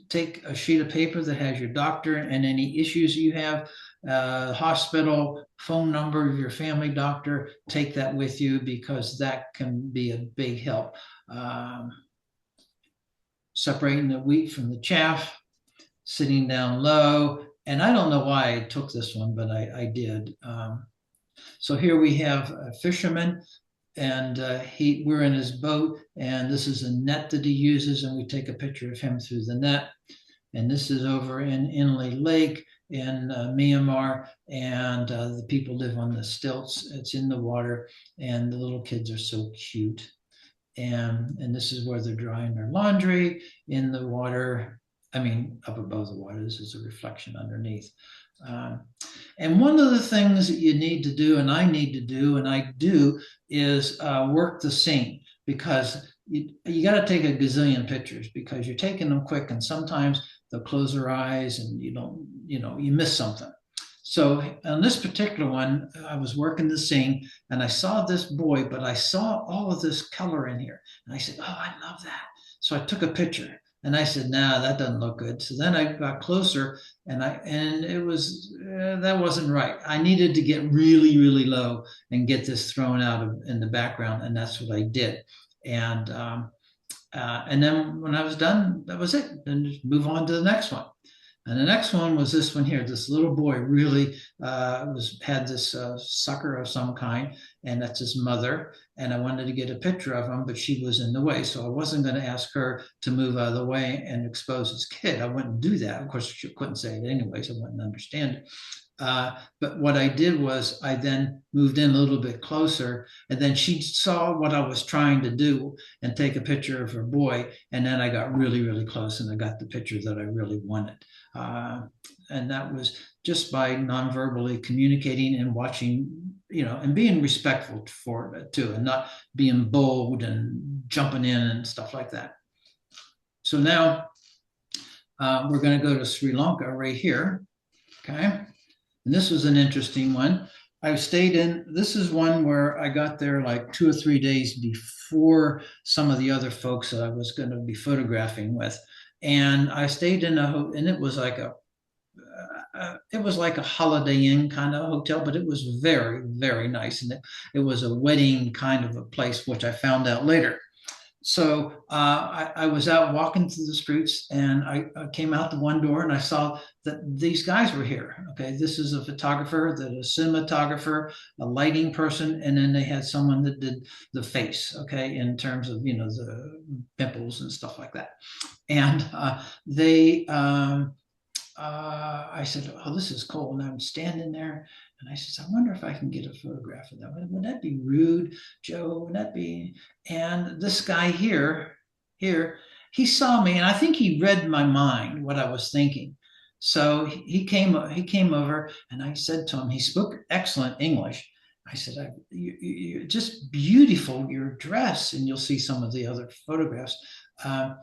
take a sheet of paper that has your doctor and any issues you have, hospital, phone number of your family doctor. Take that with you because that can be a big help. Separating the wheat from the chaff, sitting down low. And I don't know why I took this one, but I did. So here we have a fisherman, and we're in his boat, and this is a net that he uses, and we take a picture of him through the net. And this is over in Inle Lake in Myanmar, and the people live on the stilts. It's in the water, and the little kids are so cute. And this is where they're drying their laundry in the water. I mean, up above the water. This is a reflection underneath. And one of the things that you need to do, and I need to do, and I do, is work the scene, because you got to take a gazillion pictures because you're taking them quick, and sometimes they'll close their eyes and you miss something. So on this particular one, I was working the scene and I saw this boy, but I saw all of this color in here. And I said, oh, I love that. So I took a picture. And I said, nah, that doesn't look good. So then I got closer, and it was that wasn't right. I needed to get really, really low and get this thrown out in the background, and that's what I did. And then when I was done, that was it. Then just move on to the next one. And the next one was this one here. This little boy really had this sucker of some kind, and that's his mother. And I wanted to get a picture of him, but she was in the way. So I wasn't going to ask her to move out of the way and expose his kid. I wouldn't do that. Of course, she couldn't say it anyways. I wouldn't understand it. But what I did was I then moved in a little bit closer, and then she saw what I was trying to do and take a picture of her boy. And then I got really, really close, and I got the picture that I really wanted. And that was just by non-verbally communicating and watching, and being respectful for it too, and not being bold and jumping in and stuff like that. So now we're going to go to Sri Lanka right here. Okay. And this was an interesting one. This is one where I got there like 2 or 3 days before some of the other folks that I was going to be photographing with. And I stayed in and it was like a Holiday Inn kind of hotel, but it was very, very nice. And it was a wedding kind of a place, which I found out later. So I was out walking through the streets, and I came out the one door, and I saw that these guys were here. Okay, this is a photographer, a cinematographer, a lighting person, and then they had someone that did the face. Okay, in terms of the pimples and stuff like that. And I said, oh, this is cool. And I'm standing there, and I said, I wonder if I can get a photograph of that. Would that be rude, Joe? Would that be? And this guy here, he saw me, and I think he read my mind, what I was thinking. So he came over, and I said to him, he spoke excellent English. I said, you're just beautiful, your dress, and you'll see some of the other photographs. And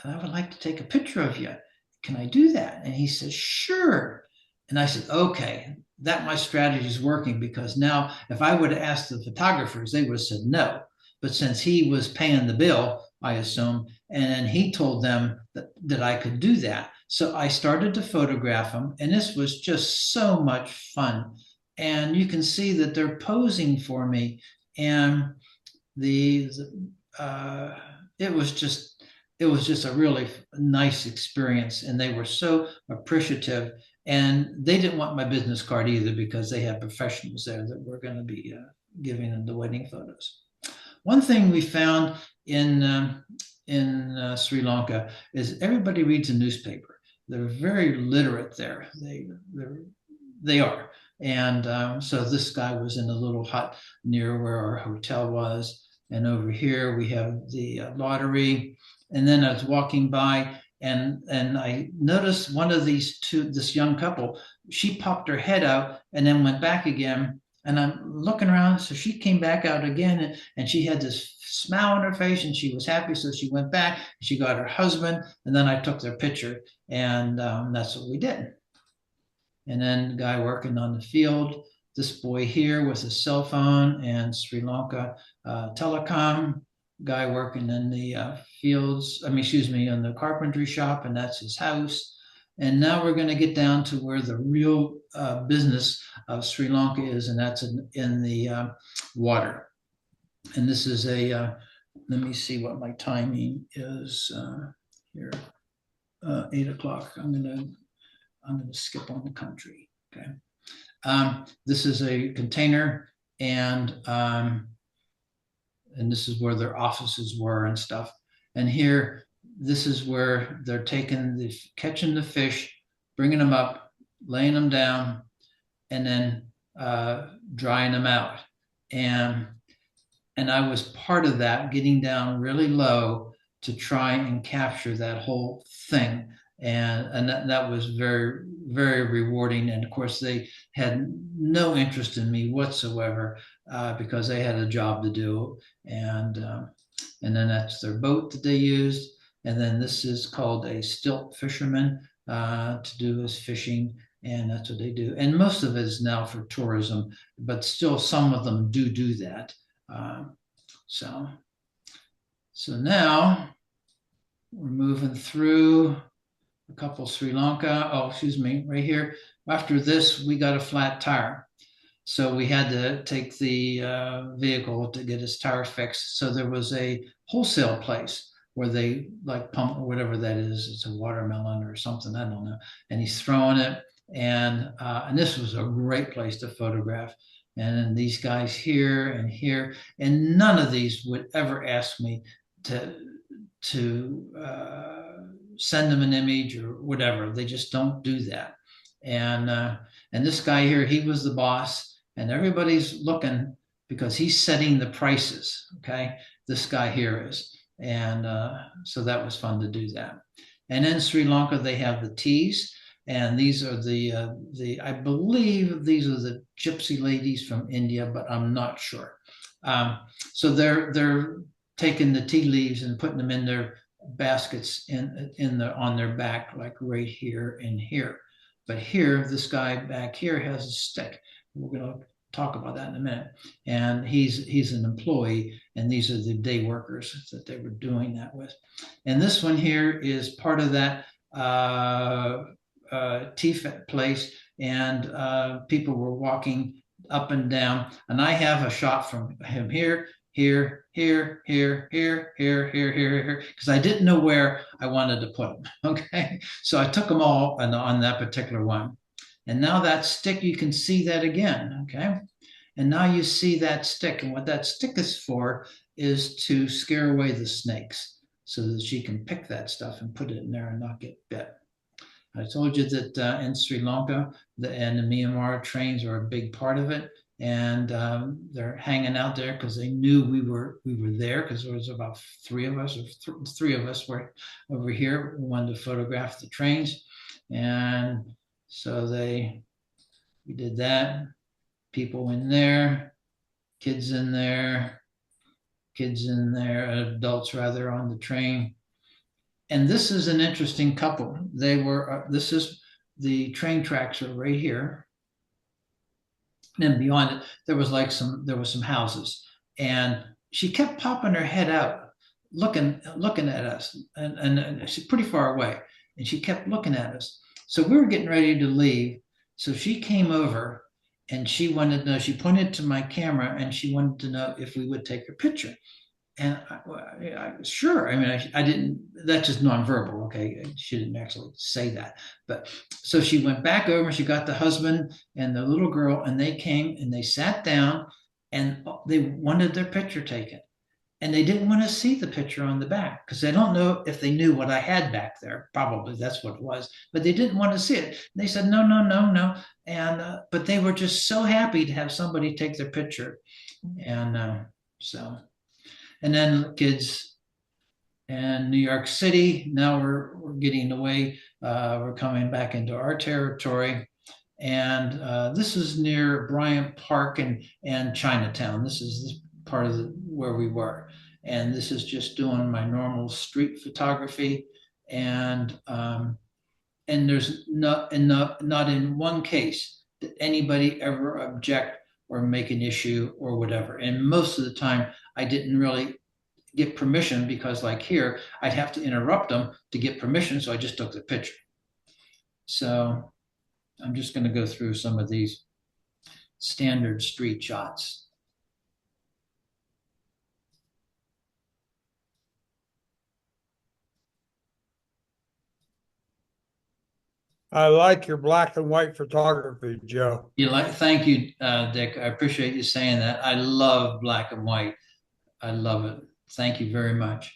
I would like to take a picture of you. Can I do that? And he says, sure. And I said, okay, that my strategy is working, because now if I would have asked the photographers, they would have said no. But since he was paying the bill, I assume, and he told them that I could do that. So I started to photograph them, and this was just so much fun. And you can see that they're posing for me. And it was just a really nice experience, and they were so appreciative. And they didn't want my business card either, because they had professionals there that were going to be giving them the wedding photos. One thing we found in Sri Lanka is everybody reads a newspaper. They're very literate there. They are. And so this guy was in a little hut near where our hotel was. And over here we have the lottery. And then I was walking by, and I noticed one of this young couple, she popped her head out and then went back again. And I'm looking around, so she came back out again, and she had this smile on her face, and she was happy. So she went back, and she got her husband, and then I took their picture, and that's what we did. And then the guy working on the field, this boy here with a cell phone, and Sri Lanka Telecom guy working in the fields, in the carpentry shop, and that's his house. And now we're going to get down to where the real business of Sri Lanka is, and that's in the water. And this is let me see what my timing is here. 8 o'clock. I'm gonna skip on the country. Okay. This is a container, and this is where their offices were and stuff. And here, this is where they're catching the fish, bringing them up, laying them down, and then drying them out. And I was part of that, getting down really low to try and capture that whole thing. And that was very, very rewarding. And of course, they had no interest in me whatsoever because they had a job to do. And then that's their boat that they used. And then this is called a stilt fisherman to do his fishing. And that's what they do. And most of it is now for tourism, but still some of them do that. So now we're moving through a couple Sri Lanka. Oh, excuse me, right here. After this, we got a flat tire. So we had to take the vehicle to get his tire fixed. So there was a wholesale place where they like pump or whatever that is. It's a watermelon or something, I don't know. And he's throwing it. And this was a great place to photograph. And then these guys here and here, and none of these would ever ask me to send them an image or whatever. They just don't do that. And this guy here, he was the boss, and everybody's looking because he's setting the prices. Okay, this guy here is, and so that was fun to do that. And in Sri Lanka, they have the teas. And these are I believe these are the gypsy ladies from India, but I'm not sure. So they're taking the tea leaves and putting them in their baskets on their back, like right here and here. But here, this guy back here has a stick. We're going to talk about that in a minute. And he's an employee, and these are the day workers that they were doing that with. And this one here is part of that tea place, and people were walking up and down. And I have a shot from him here, because I didn't know where I wanted to put them. Okay, so I took them all on that particular one. And now that stick, you can see that again. Okay, and now you see that stick, and what that stick is for is to scare away the snakes, so that she can pick that stuff and put it in there and not get bit. I told you that in Sri Lanka and the Myanmar trains are a big part of it, and they're hanging out there because they knew we were there, because there was about three of us were over here. We wanted to photograph the trains, and so we did that. People in there, kids in there, adults rather, on the train. And this is an interesting couple. They were, this is the train tracks are right here. And beyond it, there was some houses. And she kept popping her head out, looking at us, and she's pretty far away. And she kept looking at us. So we were getting ready to leave. So she came over and she wanted to know, she pointed to my camera and she wanted to know if we would take her picture. And sure. I mean, I didn't, that's just nonverbal. Okay. She didn't actually say that. But so she went back over, she got the husband and the little girl, and they came and they sat down and they wanted their picture taken. And they didn't want to see the picture on the back because they don't know if they knew what I had back there. Probably that's what it was. But they didn't want to see it. And they said, no. And but they were just so happy to have somebody take their picture. And and then kids in New York City. Now we're getting away. We're coming back into our territory. And this is near Bryant Park and Chinatown. This is part of where we were. And this is just doing my normal street photography. And there's not in one case did anybody ever object or make an issue or whatever. And most of the time, I didn't really get permission because, like here, I'd have to interrupt them to get permission. So I just took the picture. So I'm just going to go through some of these standard street shots. I like your black and white photography, Joe. Thank you, Dick. I appreciate you saying that. I love black and white. I love it. Thank you very much.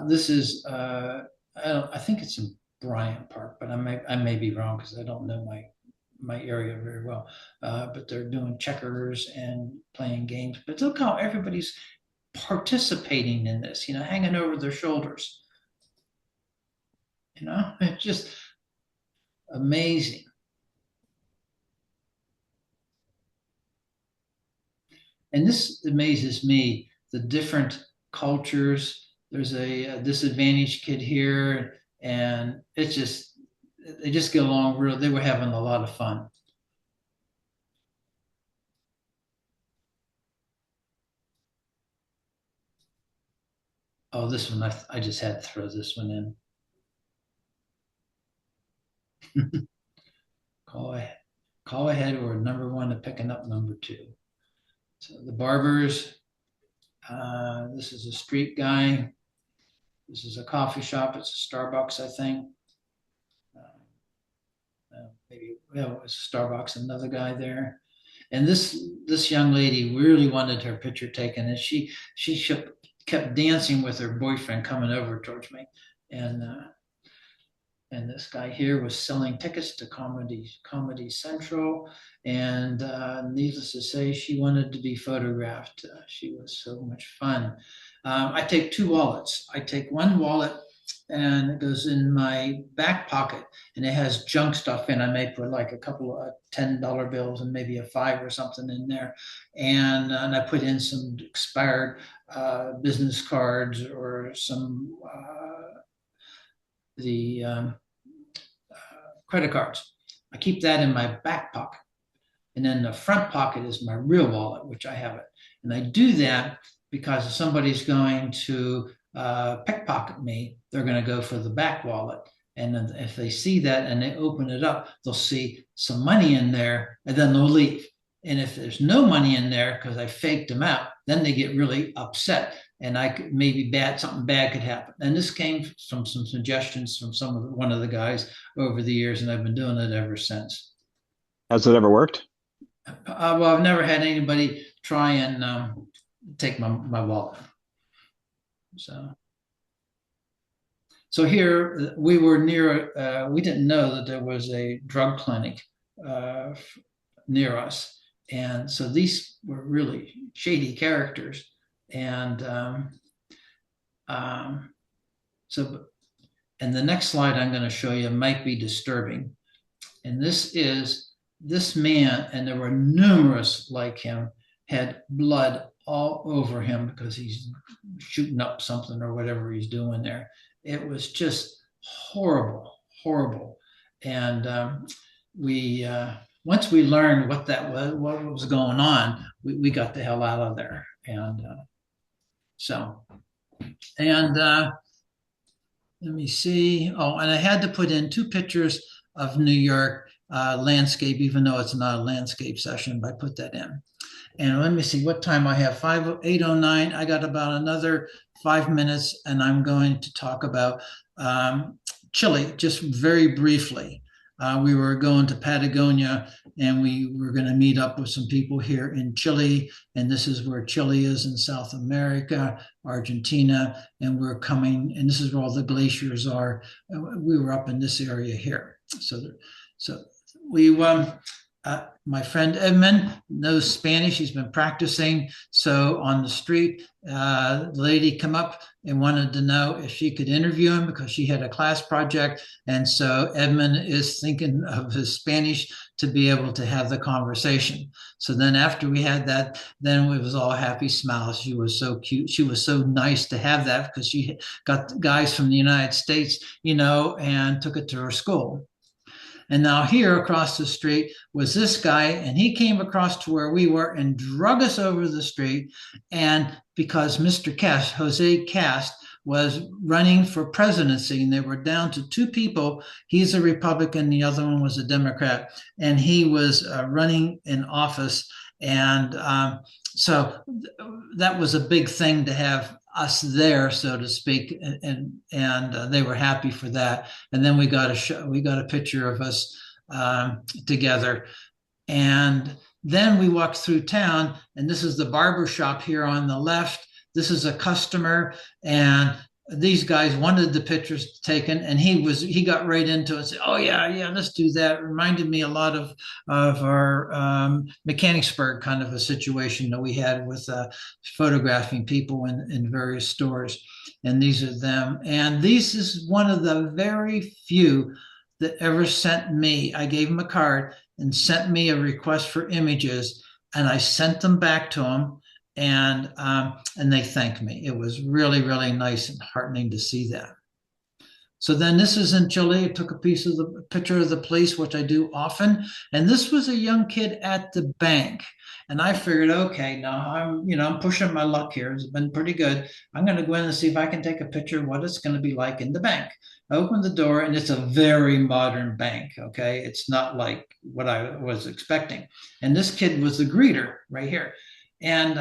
This is, I think it's in Bryant Park, but I may be wrong because I don't know my area very well. But they're doing checkers and playing games. But look how everybody's participating in this, hanging over their shoulders. It's just amazing. And this amazes me, the different cultures. There's a disadvantaged kid here, and they just get along they were having a lot of fun. Oh, this one, I just had to throw this one in. Call ahead or number one to picking up number two. So the barbers, this is a street guy. This is a coffee shop. It's a Starbucks, I think. Maybe it's a Starbucks, another guy there. And this young lady really wanted her picture taken, and she kept dancing with her boyfriend coming over towards me. And this guy here was selling tickets to Comedy Central. And needless to say, she wanted to be photographed. She was so much fun. I take two wallets. I take one wallet and it goes in my back pocket and it has junk stuff in. I may put like a couple of $10 bills and maybe a $5 or something in there. And I put in some expired business cards or some credit cards. I keep that in my back pocket. And then the front pocket is my real wallet, which I have it. And I do that because if somebody's going to pickpocket me, they're going to go for the back wallet. And then if they see that and they open it up, they'll see some money in there and then they'll leave. And if there's no money in there because I faked them out, then they get really upset. And something bad could happen. And this came from some suggestions from one of the guys over the years, and I've been doing it ever since. Has it ever worked? Well, I've never had anybody try and take my wallet. So here we were near. We didn't know that there was a drug clinic near us, and so these were really shady characters. And the next slide I'm going to show you might be disturbing. And this man, and there were numerous like him, had blood all over him because he's shooting up something or whatever he's doing there. It was just horrible, horrible. And once we learned what was going on, we got the hell out of there. And let me see. Oh, and I had to put in 2 pictures of New York landscape, even though it's not a landscape session, but I put that in. And let me see what time I have. 8:09. I got about another 5 minutes, and I'm going to talk about Chile just very briefly. We were going to Patagonia, and we were going to meet up with some people here in Chile. And this is where Chile is in South America, Argentina, and we're coming, and this is where all the glaciers are. We were up in this area here. So we my friend Edmund knows Spanish. He's been practicing. So on the street, the lady come up and wanted to know if she could interview him because she had a class project. And so Edmund is thinking of his Spanish to be able to have the conversation. So then after we had that, then it was all happy smiles. She was so cute. She was so nice to have that because she got guys from the United States, and took it to her school. And now here across the street was this guy, and he came across to where we were and drug us over the street. And because Mr. Cast, Jose Cast, was running for presidency, and they were down to two people. He's a Republican, the other one was a Democrat, and he was running in office. And so that was a big thing to have us there, so to speak, and they were happy for that. And then we got a picture of us together, and then we walked through town, and this is the barber shop here on the left. This is a customer, and these guys wanted the pictures taken, and he got right into it. Said, "Oh yeah, let's do that." It reminded me a lot of our Mechanicsburg kind of a situation that we had with photographing people in various stores. And these are them. And this is one of the very few that ever sent me. I gave him a card and sent me a request for images, and I sent them back to him. And they thanked me. It was really, really nice and heartening to see that. So then this is in Chile. I took a picture of the police, which I do often. And this was a young kid at the bank. And I figured, okay, now I'm pushing my luck here. It's been pretty good. I'm going to go in and see if I can take a picture of what it's going to be like in the bank. I opened the door, and it's a very modern bank. Okay, it's not like what I was expecting. And this kid was the greeter right here. And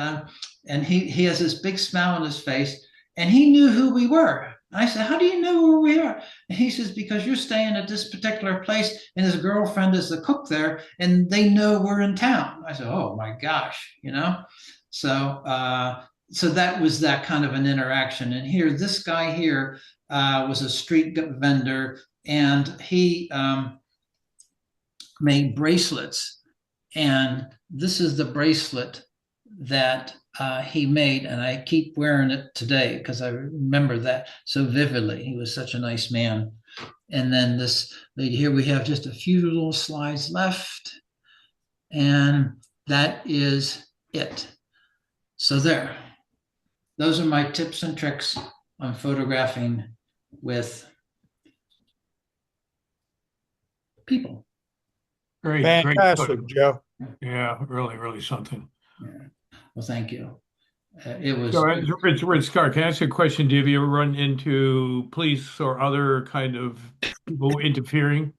he has this big smile on his face, and he knew who we were. I said, "How do you know who we are?" And he says, "Because you're staying at this particular place, and his girlfriend is the cook there, and they know we're in town." I said, "Oh my gosh," So that was that kind of an interaction. And here, this guy here was a street vendor, and he made bracelets. And this is the bracelet that he made, and I keep wearing it today because I remember that so vividly. He was such a nice man. And then this lady here, we have just a few little slides left, and that is it. So there, those are my tips and tricks on photographing with people. Great, Fantastic, great. Joe. Yeah, really, really something. Yeah. Well, thank you. It was. So, Rich Scott, can I ask you a question? Have you ever run into police or other kind of people interfering?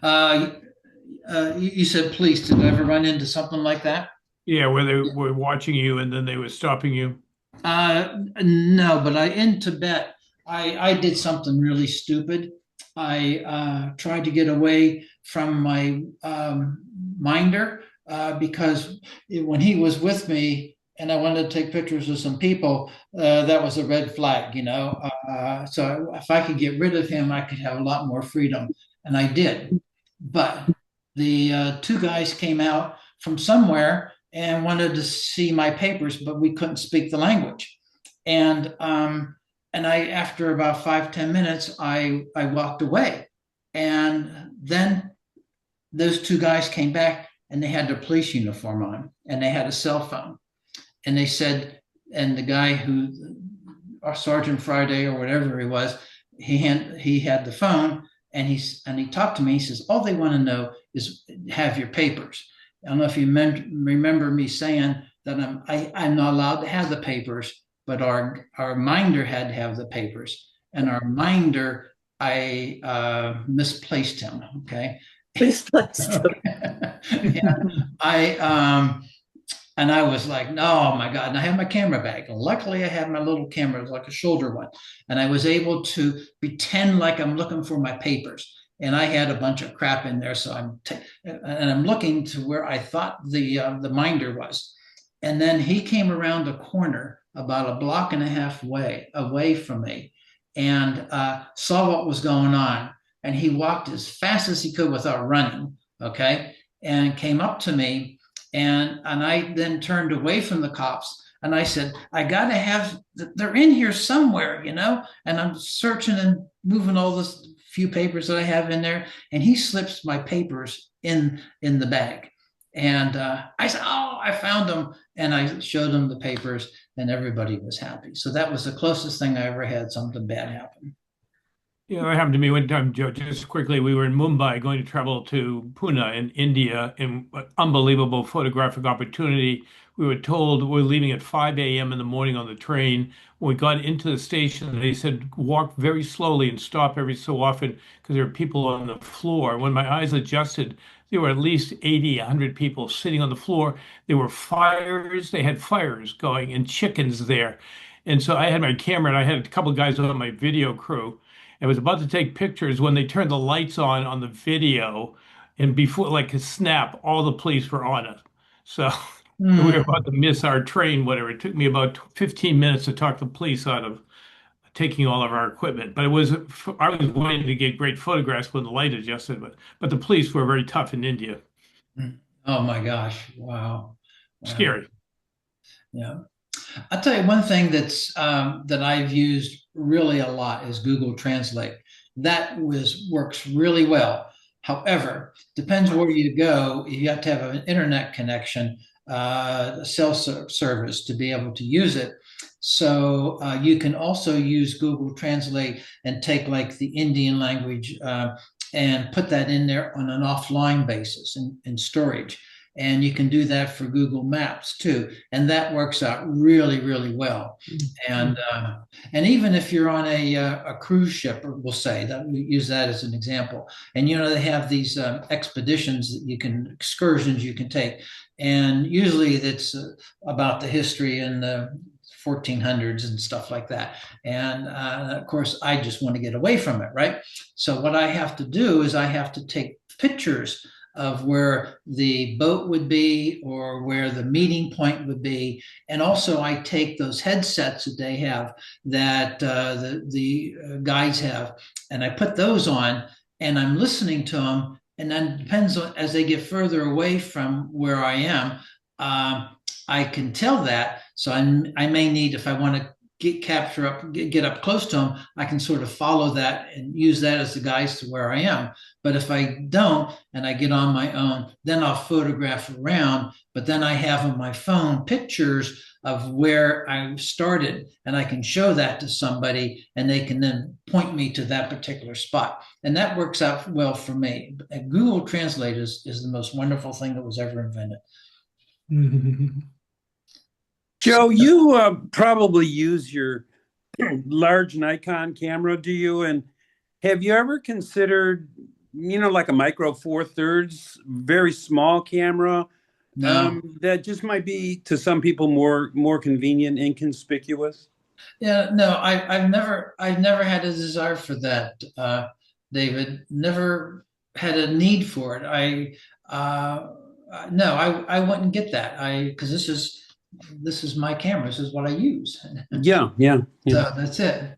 You said police. Did I ever run into something like that? Yeah, where they were watching you and then they were stopping you. No, but in Tibet, I did something really stupid. I tried to get away from my minder because when he was with me and I wanted to take pictures of some people, that was a red flag, So if I could get rid of him, I could have a lot more freedom. And I did. But the two guys came out from somewhere and wanted to see my papers, but we couldn't speak the language. And I, after about 5-10 minutes, I walked away. And then those two guys came back, and they had their police uniform on, and they had a cell phone. And they said, and the guy or Sergeant Friday or whatever he was, he had the phone, and he talked to me. He says, "All they want to know is have your papers." I don't know if you remember me saying that I'm not allowed to have the papers, but our minder had to have the papers, and our minder, I misplaced him. Okay. Misplaced him. And I was like, "Oh my God." And I had my camera bag. And luckily I had my little camera, it was like a shoulder one. And I was able to pretend like I'm looking for my papers. And I had a bunch of crap in there. So I'm looking to where I thought the minder was. And then he came around the corner about a block and a half away from me, and saw what was going on. And he walked as fast as he could without running. Okay. And came up to me. And I then turned away from the cops, and I said, "I got to have, they're in here somewhere, And I'm searching and moving all this few papers that I have in there. And he slips my papers in the bag. And I said, "Oh, I found them." And I showed him the papers, and everybody was happy. So that was the closest thing I ever had something bad happen. You know, it happened to me one time, Joe, just quickly. We were in Mumbai going to travel to Pune in India, and an unbelievable photographic opportunity. We were told we're leaving at 5 a.m. in the morning on the train. When we got into the station, they said walk very slowly and stop every so often because there are people on the floor. When my eyes adjusted, there were at least 80, 100 people sitting on the floor. There were fires. They had fires going and chickens there. And so I had my camera and I had a couple of guys on my video crew. I was about to take pictures when they turned the lights on the video, and before like a snap, all the police were on us. So we were Hmm. about to miss our train, whatever. It took me about 15 minutes to talk the police out of taking all of our equipment. But I was waiting to get great photographs when the light adjusted, but the police were very tough in India. Oh my gosh. Wow. Wow. Scary. Yeah. I'll tell you one thing that I've used really a lot is Google Translate. That works really well. However, depends where you go. You have to have an internet connection, a service to be able to use it. So you can also use Google Translate and take like the Indian language and put that in there on an offline basis in storage. And you can do that for Google Maps too, and that works out really, really well. And and even if you're on a cruise ship, or we'll say that we use that as an example, and you know they have these expeditions that excursions you can take, and usually that's about the history and the 1400s and stuff like that. And of course, I just want to get away from it, right? So what I have to do is I have to take pictures of where the boat would be or where the meeting point would be. And also I take those headsets that they have that the guides have, and I put those on and I'm listening to them. And then it depends on as they get further away from where I am, I can tell that. So I may need, if I want to get up close to them, I can sort of follow that and use that as the guides to where I am. But if I don't and I get on my own, then I'll photograph around. But then I have on my phone pictures of where I started, and I can show that to somebody, and they can then point me to that particular spot. And that works out well for me. Google Translate is the most wonderful thing that was ever invented. Joe, you probably use your large Nikon camera, do you? And have you ever considered, like a Micro Four Thirds, very small camera No. that just might be to some people more convenient, inconspicuous? Yeah, no, I've never had a desire for that, David. Never had a need for it. No, I wouldn't get that. Because this is my camera. This is what I use. Yeah. So that's it.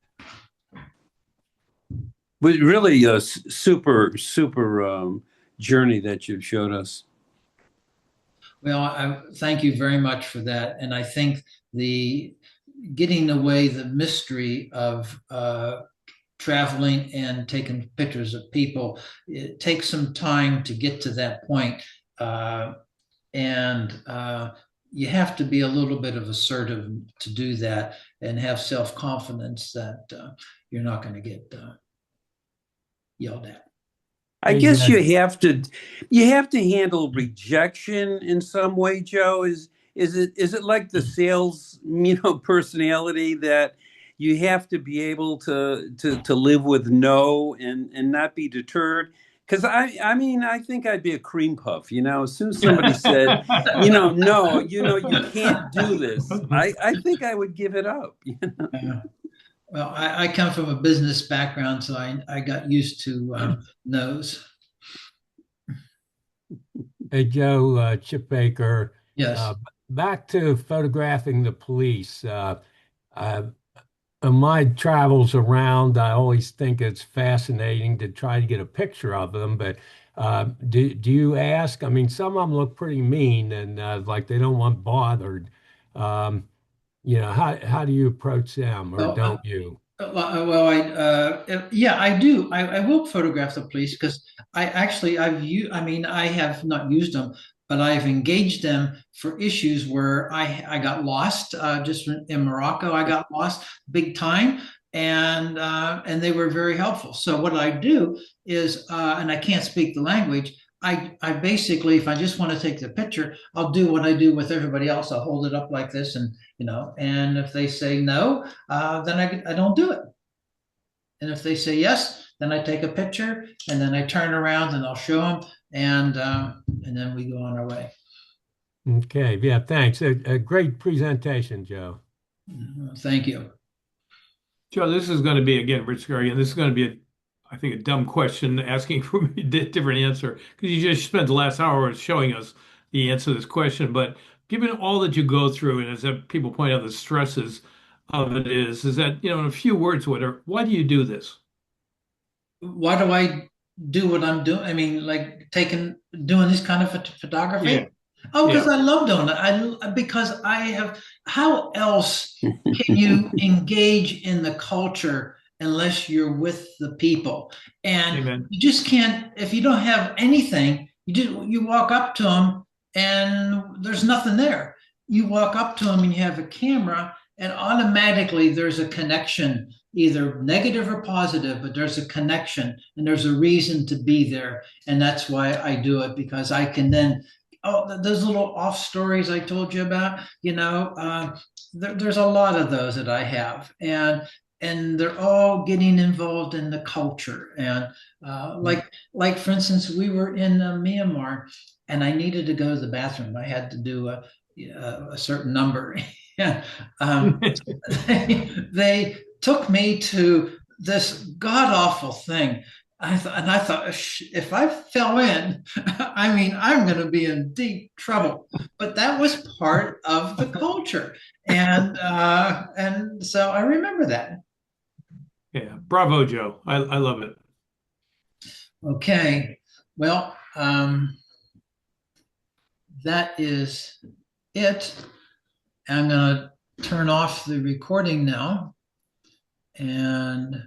But really a super journey that you've showed us. Well, I thank you very much for that. And I think the getting away the mystery of traveling and taking pictures of people, it takes some time to get to that point. And you have to be a little bit of assertive to do that and have self-confidence that you're not going to get yelled at. I guess you have to handle rejection in some way, Joe. Is it like the sales, personality that you have to be able to live with no and not be deterred? Because I think I'd be a cream puff, as soon as somebody said, no, you can't do this. I think I would give it up. Well, I come from a business background, so I got used to no's. Hey, Joe, Chip Baker. Yes. Back to photographing the police. In my travels around, I always think it's fascinating to try to get a picture of them. But do you ask? I mean, some of them look pretty mean and like they don't want bothered. How do you approach them, or Well, don't you? Yeah, I do. I will photograph the police because I have not used them, but I've engaged them for issues where I got lost. Just in Morocco, I got lost big time, and they were very helpful. So what I do is, and I can't speak the language. I basically, if I just want to take the picture, I'll do what I do with everybody else. I'll hold it up like this, and and if they say no, then I don't do it. And if they say yes, then I take a picture, and then I turn around and I'll show them, and then we go on our way. Okay, yeah, thanks. A great presentation, Joe. Thank you. Joe, this is going to be, again, Rich Scarry, this is going to be, I think, a dumb question asking for a different answer, because you just spent the last hour showing us the answer to this question. But given all that you go through, and as people point out, the stresses of it is that, in a few words, whatever, why do you do this? Why do I do what I'm doing? I mean, like doing this kind of photography? Yeah. Oh, because I love doing it. Because I have, how else can you engage in the culture unless you're with the people? And Amen. you just can't, if you don't have anything, you walk up to them and there's nothing there. You walk up to them and you have a camera, and automatically there's a connection, either negative or positive, but there's a connection and there's a reason to be there. And that's why I do it, because I can then, those little off stories I told you about, there's a lot of those that I have, and they're all getting involved in the culture. And like for instance, we were in Myanmar, and I needed to go to the bathroom. I had to do a certain number. They took me to this god awful thing. I thought, if I fell in, I mean, I'm going to be in deep trouble. But that was part of the culture, and so I remember that. Yeah, bravo, Joe. I love it. Okay, well, that is it. I'm going to turn off the recording now, and